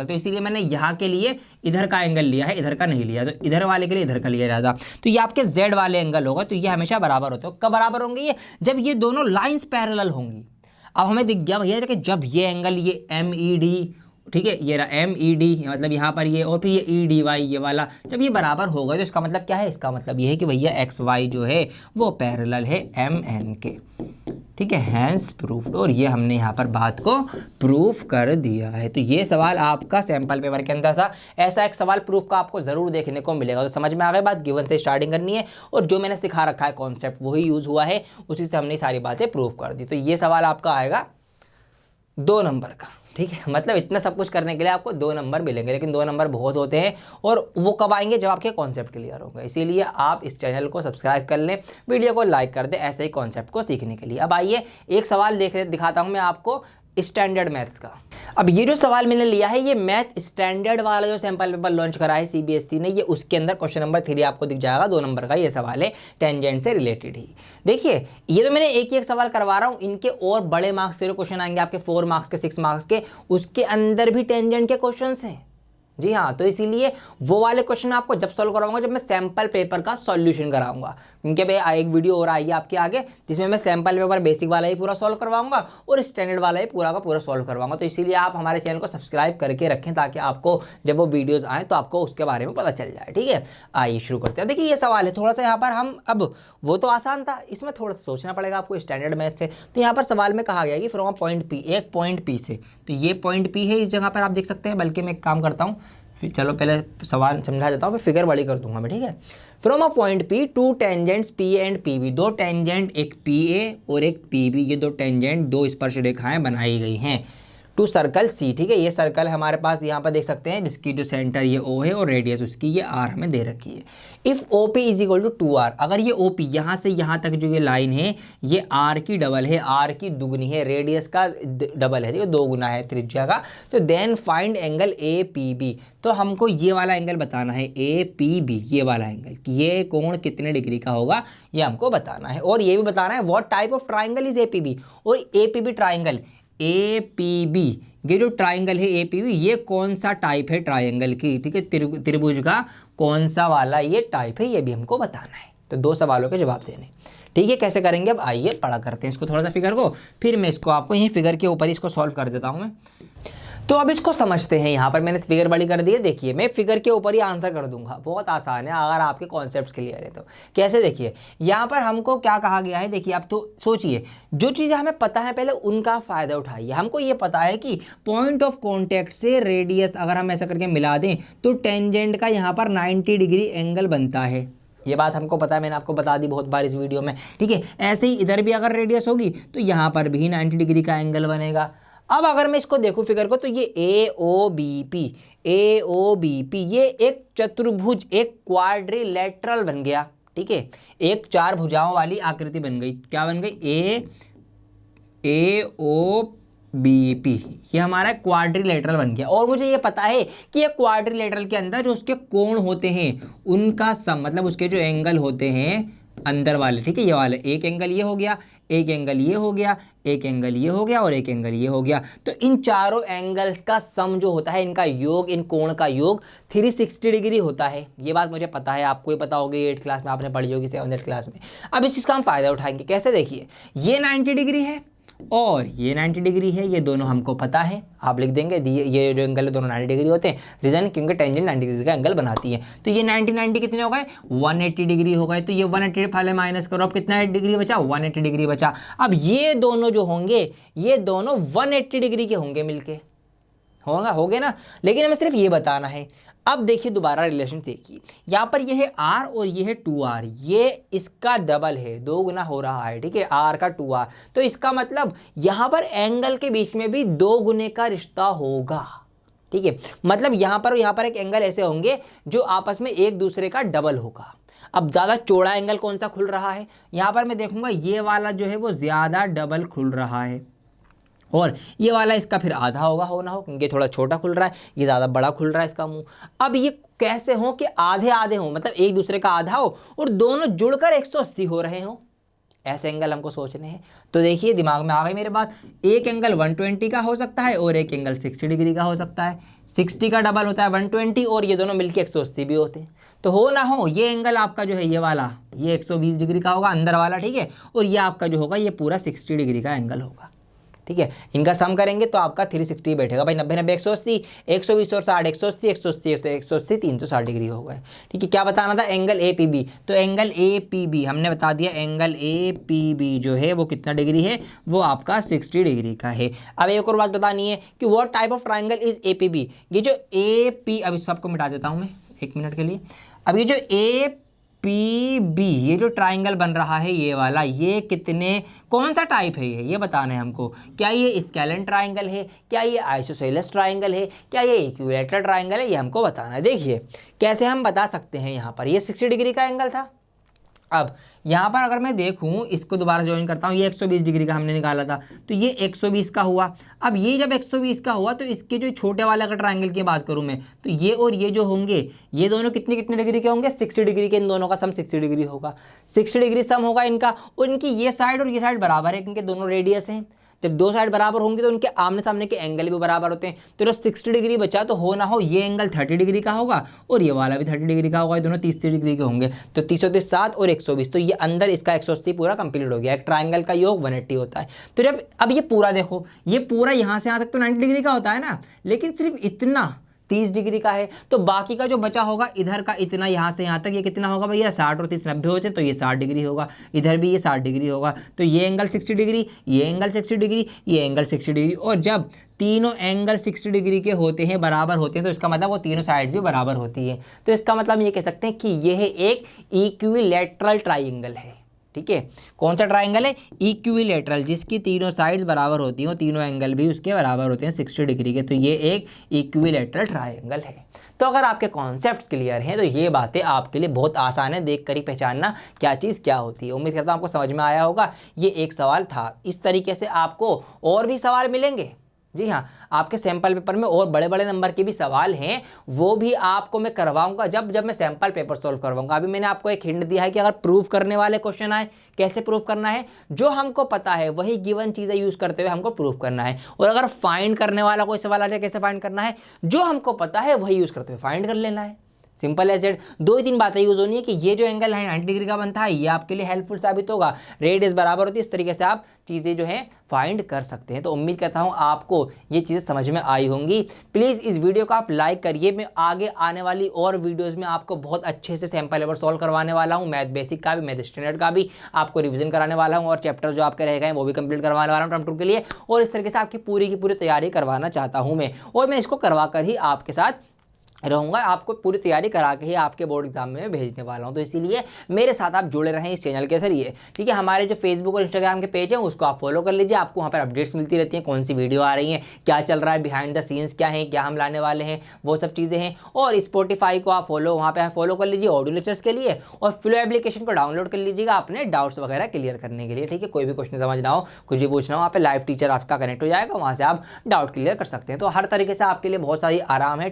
तो इसीलिए मैंने यहाँ के लिए इधर का एंगल लिया है, इधर का नहीं लिया, तो इधर वाले के लिए इधर का लिया जाता। तो ये आपके जेड वाले एंगल होगा, तो ये हमेशा बराबर होते हैं। कब बराबर होंगे ये? जब ये दोनों लाइंस पैरेलल होंगी। अब हमें दिख गया भैया कि जब ये एंगल ये MED, ठीक है, ये रहा MED, मतलब यहाँ पर ये, और फिर ये EDY ये वाला, जब ये बराबर होगा तो इसका मतलब क्या है? इसका मतलब ये है कि भैया XY जो है वो पैरेलल है MN के, ठीक है, हैंस प्रूफ्ड। और ये हमने यहाँ पर बात को प्रूफ कर दिया है। तो ये सवाल आपका सैंपल पेपर के अंदर था। ऐसा एक सवाल प्रूफ का आपको ज़रूर देखने को मिलेगा। तो समझ में आ गई बात, गिवन से स्टार्टिंग करनी है और जो मैंने सिखा रखा है कॉन्सेप्ट वही यूज़ हुआ है, उसी से हमने सारी बातें प्रूफ कर दी। तो ये सवाल आपका आएगा 2 नंबर का, ठीक है। मतलब इतना सब कुछ करने के लिए आपको 2 नंबर मिलेंगे, लेकिन 2 नंबर बहुत होते हैं और वो कब आएंगे? जब आपके कॉन्सेप्ट क्लियर होंगे। इसीलिए आप इस चैनल को सब्सक्राइब कर लें, वीडियो को लाइक कर दें ऐसे ही कॉन्सेप्ट को सीखने के लिए। अब आइए एक सवाल दिखाता हूँ मैं आपको स्टैंडर्ड मैथ्स का। अब ये जो सवाल मैंने लिया है ये मैथ स्टैंडर्ड वाला जो सैंपल पेपर लॉन्च करा है CBSE ने, ये उसके अंदर क्वेश्चन नंबर 3 आपको दिख जाएगा, 2 नंबर का ये सवाल है, टेंजेंट से रिलेटेड ही। देखिए ये तो मैंने एक एक सवाल करवा रहा हूँ, इनके और बड़े मार्क्स के जो क्वेश्चन आएंगे आपके 4 मार्क्स के 6 मार्क्स के, उसके अंदर भी टेंजेंट के क्वेश्चन हैं। जी हाँ, तो इसीलिए वो वाले क्वेश्चन आपको जब सॉल्व कराऊंगा जब मैं सैंपल पेपर का सॉल्यूशन कराऊंगा, क्योंकि भाई एक वीडियो और आई है आपके आगे जिसमें मैं सैंपल पेपर बेसिक वाला ही पूरा सॉल्व करवाऊंगा और स्टैंडर्ड वाला ही पूरा का पूरा सॉल्व करवाऊंगा। तो इसीलिए आप हमारे चैनल को सब्सक्राइब करके रखें ताकि आपको जब वो वीडियोज़ आएँ तो आपको उसके बारे में पता चल जाए, ठीक है। आइए शुरू करते हैं। देखिए ये सवाल है थोड़ा सा यहाँ पर हम, अब वो तो आसान था, इसमें थोड़ा सा सोचना पड़ेगा आपको स्टैंडर्ड मैथ से। तो यहाँ पर सवाल में कहा गया कि फ्रॉम पॉइंट P, एक पॉइंट P से, तो ये पॉइंट P है इस जगह पर आप देख सकते हैं। बल्कि मैं एक काम करता हूँ, चलो पहले सवाल समझा देता हूँ, फिर फिगर बड़ी कर दूंगा मैं, ठीक है। From a point P to tangents P and PB, 2 tangent, एक PA और एक PB, ये 2 टेंजेंट 2 स्पर्श रेखाएं बनाई गई हैं टू सर्कल C, ठीक है। ये सर्कल हमारे पास यहाँ पर देख सकते हैं जिसकी जो सेंटर ये O है और रेडियस उसकी ये R हमें दे रखी है। If OP is equal to 2R, अगर ये OP यहाँ से यहाँ तक जो ये लाइन है ये R की डबल है, R की दुगनी है, रेडियस का डबल है, ठीक है, 2 गुना है त्रिज्या का, तो देन फाइंड एंगल APB। तो हमको ये वाला एंगल बताना है APB, ये वाला एंगल, ये कोण कितने डिग्री का होगा ये हमको बताना है। और ये भी बताना है what type of triangle is APB, और APB ट्राइंगल APB, ये जो ट्राइंगल है APB ये कौन सा टाइप है ट्राइंगल की, ठीक है, त्रिभुज का कौन सा वाला ये टाइप है, ये भी हमको बताना है। तो 2 सवालों के जवाब देने, ठीक है। कैसे करेंगे अब आइए पढ़ा करते हैं इसको थोड़ा सा फिगर को, फिर मैं इसको आपको यहीं फिगर के ऊपर इसको सॉल्व कर देता हूँ मैं। तो अब इसको समझते हैं। यहाँ पर मैंने फिगर बड़ी कर दी है, देखिए मैं फिगर के ऊपर ही आंसर कर दूंगा, बहुत आसान है अगर आपके कॉन्सेप्ट्स क्लियर है तो। कैसे? देखिए यहाँ पर हमको क्या कहा गया है, देखिए आप तो सोचिए, जो चीज़ें हमें पता है पहले उनका फ़ायदा उठाइए। हमको ये पता है कि पॉइंट ऑफ कॉन्टैक्ट से रेडियस अगर हम ऐसा करके मिला दें तो टेंजेंट का यहाँ पर 90 डिग्री एंगल बनता है, ये बात हमको पता है, मैंने आपको बता दी बहुत बार इस वीडियो में, ठीक है। ऐसे ही इधर भी अगर रेडियस होगी तो यहाँ पर भी 90 डिग्री का एंगल बनेगा। अब अगर मैं इसको देखूं फिगर को तो ये AOBP ये एक चतुर्भुज, एक क्वाड्रिलेटरल बन गया, ठीक है, एक 4 भुजाओं वाली आकृति बन गई। क्या बन गई? AOBP, ये हमारा क्वाड्रिलेटरल बन गया। और मुझे ये पता है कि ये क्वाड्रिलेटरल के अंदर जो उसके कोण होते हैं उनका सम, मतलब उसके जो एंगल होते हैं अंदर वाले, ठीक है, ये वाले, एक एंगल ये हो गया, एक एंगल ये हो गया, एक एंगल ये हो गया और एक एंगल ये हो गया। तो इन चारों एंगल्स का सम जो होता है, इनका योग, इन कोण का योग 360 डिग्री होता है। ये बात मुझे पता है, आपको ये पता होगी, 8th क्लास में आपने पढ़ी होगी, 7th क्लास में। अब इस चीज़ का हम फ़ायदा उठाएंगे। कैसे? देखिए ये 90 डिग्री है और ये 90 डिग्री है, ये दोनों हमको पता है। आप लिख देंगे ये जो एंगल है दोनों 90 डिग्री होते हैं, रीज़न क्योंकि टेंजेंट 90 डिग्री का एंगल बनाती है। तो ये 90 कितने हो गए? 180 डिग्री हो गए। तो ये 180 पहले माइनस करो, अब कितना डिग्री बचा? 180 डिग्री बचा। अब ये दोनों जो होंगे ये दोनों 180 डिग्री के होंगे, मिलके हो गए ना। लेकिन हमें सिर्फ ये बताना है। अब देखिए दोबारा रिलेशन देखिए, यहाँ पर ये है R और ये है 2R, ये इसका डबल है, 2 गुना हो रहा है, ठीक है, R का 2R। तो इसका मतलब यहाँ पर एंगल के बीच में भी 2 गुने का रिश्ता होगा, ठीक है। मतलब यहाँ पर एक एंगल ऐसे होंगे जो आपस में एक दूसरे का डबल होगा। अब ज़्यादा चौड़ा एंगल कौन सा खुल रहा है? यहाँ पर मैं देखूंगा ये वाला जो है वो ज़्यादा डबल खुल रहा है और ये वाला इसका फिर आधा होगा, हो ना हो, क्योंकि थोड़ा छोटा खुल रहा है, ये ज़्यादा बड़ा खुल रहा है इसका मुंह। अब ये कैसे हो कि आधे आधे हो, मतलब एक दूसरे का आधा हो और दोनों जुड़कर 180 हो रहे हो। ऐसे एंगल हमको सोचने हैं। तो देखिए दिमाग में आ गई मेरे बात, एक एंगल 120 का हो सकता है और एक एंगल 60 डिग्री का हो सकता है। 60 का डबल होता है 120 और ये दोनों मिलके 180 भी होते हैं। तो हो ना हो ये एंगल आपका जो है ये वाला, ये 120 डिग्री का होगा अंदर वाला, ठीक है, और ये आपका जो होगा ये पूरा 60 डिग्री का एंगल होगा, ठीक है। इनका सम करेंगे तो आपका 360 बैठेगा भाई, 90 90 180, 120 और 60 180, 180 तो 180 360 डिग्री हो गए, ठीक है। क्या बताना था, एंगल ए पी बी। तो एंगल ए पी बी हमने बता दिया, एंगल ए पी बी जो है वो कितना डिग्री है, वो आपका 60 डिग्री का है। अब एक और बात बतानी है कि what type of triangle is A P B. ये जो ए पी, अब इस सबको मिटा देता हूँ मैं 1 मिनट के लिए। अब ये जो ए पी बी, ये जो ट्राइंगल बन रहा है ये वाला, ये कितने, कौन सा टाइप है ये बताना है हमको। क्या ये स्केलन ट्राइंगल है, क्या ये आइसोसेलेस ट्राइंगल है, क्या ये इक्विलैटरल ट्राइंगल है, ये हमको बताना है। देखिए कैसे हम बता सकते हैं, यहाँ पर ये 60 डिग्री का एंगल था। अब यहाँ पर अगर मैं देखूँ, इसको दोबारा ज्वाइन करता हूँ, ये 120 डिग्री का हमने निकाला था, तो ये 120 का हुआ। अब ये जब 120 का हुआ तो इसके जो छोटे वाले अगर ट्रायंगल की बात करूँ मैं, तो ये और ये जो होंगे, ये दोनों कितने कितने डिग्री के होंगे, 60 डिग्री के। इन दोनों का सम 60 डिग्री होगा, 60 डिग्री सम होगा इनका। और इनकी ये साइड और ये साइड बराबर है क्योंकि दोनों रेडियस हैं। जब दो साइड बराबर होंगे तो उनके आमने सामने के एंगल भी बराबर होते हैं। तो जब 60 डिग्री बचा तो हो ना हो ये एंगल 30 डिग्री का होगा और ये वाला भी 30 डिग्री का होगा, ये दोनों 30 डिग्री के होंगे। तो 30 7 और 120, तो ये अंदर इसका 180 पूरा कंप्लीट हो गया। एक ट्राइंगल का योग 180 होता है। तो जब अब ये पूरा देखो, ये पूरा यहाँ से यहाँ तक तो 90 डिग्री का होता है ना, लेकिन सिर्फ इतना 30 डिग्री का है। तो बाकी का जो बचा होगा इधर का इतना, यहाँ से यहाँ तक ये कितना होगा भैया, 60 और 30 90 होते हैं, तो ये 60 डिग्री होगा। इधर भी ये 60 डिग्री होगा। तो ये एंगल 60 डिग्री, ये एंगल 60 डिग्री, ये एंगल 60 डिग्री। और जब तीनों एंगल 60 डिग्री के होते हैं, बराबर होते हैं, तो इसका मतलब वो तीनों साइड्स भी बराबर होती है। तो इसका मतलब ये कह सकते हैं कि यह एक इक्विलैटरल ट्राइंगल है, ठीक है। कौन सा ट्राइंगल है, इक्विलैटरल, जिसकी तीनों साइड्स बराबर होती हैं, तीनों एंगल भी उसके बराबर होते हैं 60 डिग्री के। तो ये एक इक्विलैटरल ट्राइंगल है। तो अगर आपके कॉन्सेप्ट्स क्लियर हैं तो ये बातें आपके लिए बहुत आसान है, देख कर ही पहचानना क्या चीज़ क्या होती है। उम्मीद करता हूँ आपको समझ में आया होगा। ये एक सवाल था। इस तरीके से आपको और भी सवाल मिलेंगे। जी हाँ, आपके सैम्पल पेपर में और बड़े बड़े नंबर के भी सवाल हैं, वो भी आपको मैं करवाऊंगा जब मैं सैम्पल पेपर सॉल्व करवाऊंगा। अभी मैंने आपको एक हिंट दिया है कि अगर प्रूफ करने वाले क्वेश्चन आए, कैसे प्रूफ करना है, जो हमको पता है वही गिवन चीज़ें यूज़ करते हुए हमको प्रूफ करना है। और अगर फाइंड करने वाला कोई सवाल आ जाए, कैसे फाइंड करना है, जो हमको पता है वही यूज़ करते हुए फाइंड कर लेना है। Simple as that. 2 ही 3 बातें यूज होनी है कि ये जो एंगल है 90 डिग्री का बनता है, ये आपके लिए हेल्पफुल साबित होगा। रेडियस बराबर होती है, इस तरीके से आप चीज़ें जो हैं फाइंड कर सकते हैं। तो उम्मीद करता हूँ आपको ये चीज़ें समझ में आई होंगी। प्लीज़ इस वीडियो को आप लाइक करिए। मैं आगे आने वाली और वीडियोज़ में आपको बहुत अच्छे से सैम्पल पेपर सॉल्व करवाने वाला हूँ। मैथ बेसिक का भी, मैथ स्टैंडर्ड का भी आपको रिविजन कराने वाला हूँ, और चैप्टर जो आपके रह गए वो भी कंप्लीट करवाने वाला हूँ टर्म 2 के लिए। और इस तरीके से आपकी पूरी की पूरी तैयारी करवाना चाहता हूँ मैं, और मैं इसको करवा कर ही आपके साथ रहूँगा। आपको पूरी तैयारी करा के ही आपके बोर्ड एग्जाम में भेजने वाला हूँ। तो इसीलिए मेरे साथ आप जुड़े रहें इस चैनल के जरिए, ठीक है। हमारे जो फेसबुक और इंस्टाग्राम के पेज हैं उसको आप फॉलो कर लीजिए। आपको वहाँ पर अपडेट्स मिलती रहती हैं, कौन सी वीडियो आ रही हैं, क्या चल रहा है, बिहाइंड द सीन्स क्या है, क्या हम लाने वाले हैं, वो सब चीज़ें हैं। और स्पॉटिफाई को आप फॉलो, वहाँ पर फॉलो कर लीजिए ऑडियो लेक्चर्स के लिए, और फ्लो एप्लीकेशन को डाउनलोड कर लीजिएगा अपने डाउट्स वगैरह क्लियर करने के लिए, ठीक है। कोई भी क्वेश्चन समझना हो, कुछ भी पूछना हो, वहाँ पर लाइव टीचर आपका कनेक्ट हो जाएगा, वहाँ से आप डाउट क्लियर कर सकते हैं। तो हर तरीके से आपके लिए बहुत सारी आराम है।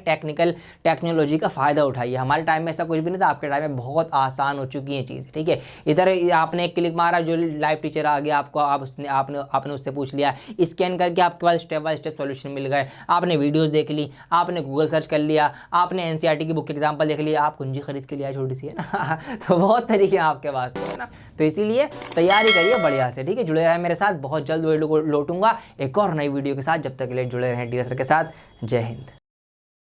टेक्नोलॉजी का फ़ायदा उठाइए। हमारे टाइम में ऐसा कुछ भी नहीं था, आपके टाइम में बहुत आसान हो चुकी हैं चीज़ें, ठीक है। इधर आपने एक क्लिक मारा, जो लाइव टीचर आ गया आपको, आपने उससे पूछ लिया, स्कैन करके आपके पास स्टेप बाय स्टेप सॉल्यूशन मिल गए। आपने वीडियोस देख ली, आपने गूगल सर्च कर लिया, आपने एनसीईआरटी की बुक के एग्जाम्पल देख लिया, आप कुंजी खरीद के लिया छोटी सी, है ना। तो बहुत तरीके हैं आपके पास, है ना। तो इसीलिए तैयारी करिए बढ़िया से, ठीक है। जुड़े रहें मेरे साथ, बहुत जल्द वीडियो को लौटूंगा एक और नई वीडियो के साथ। जब तक के लिए जुड़े रहें डी सर के साथ। जय हिंद।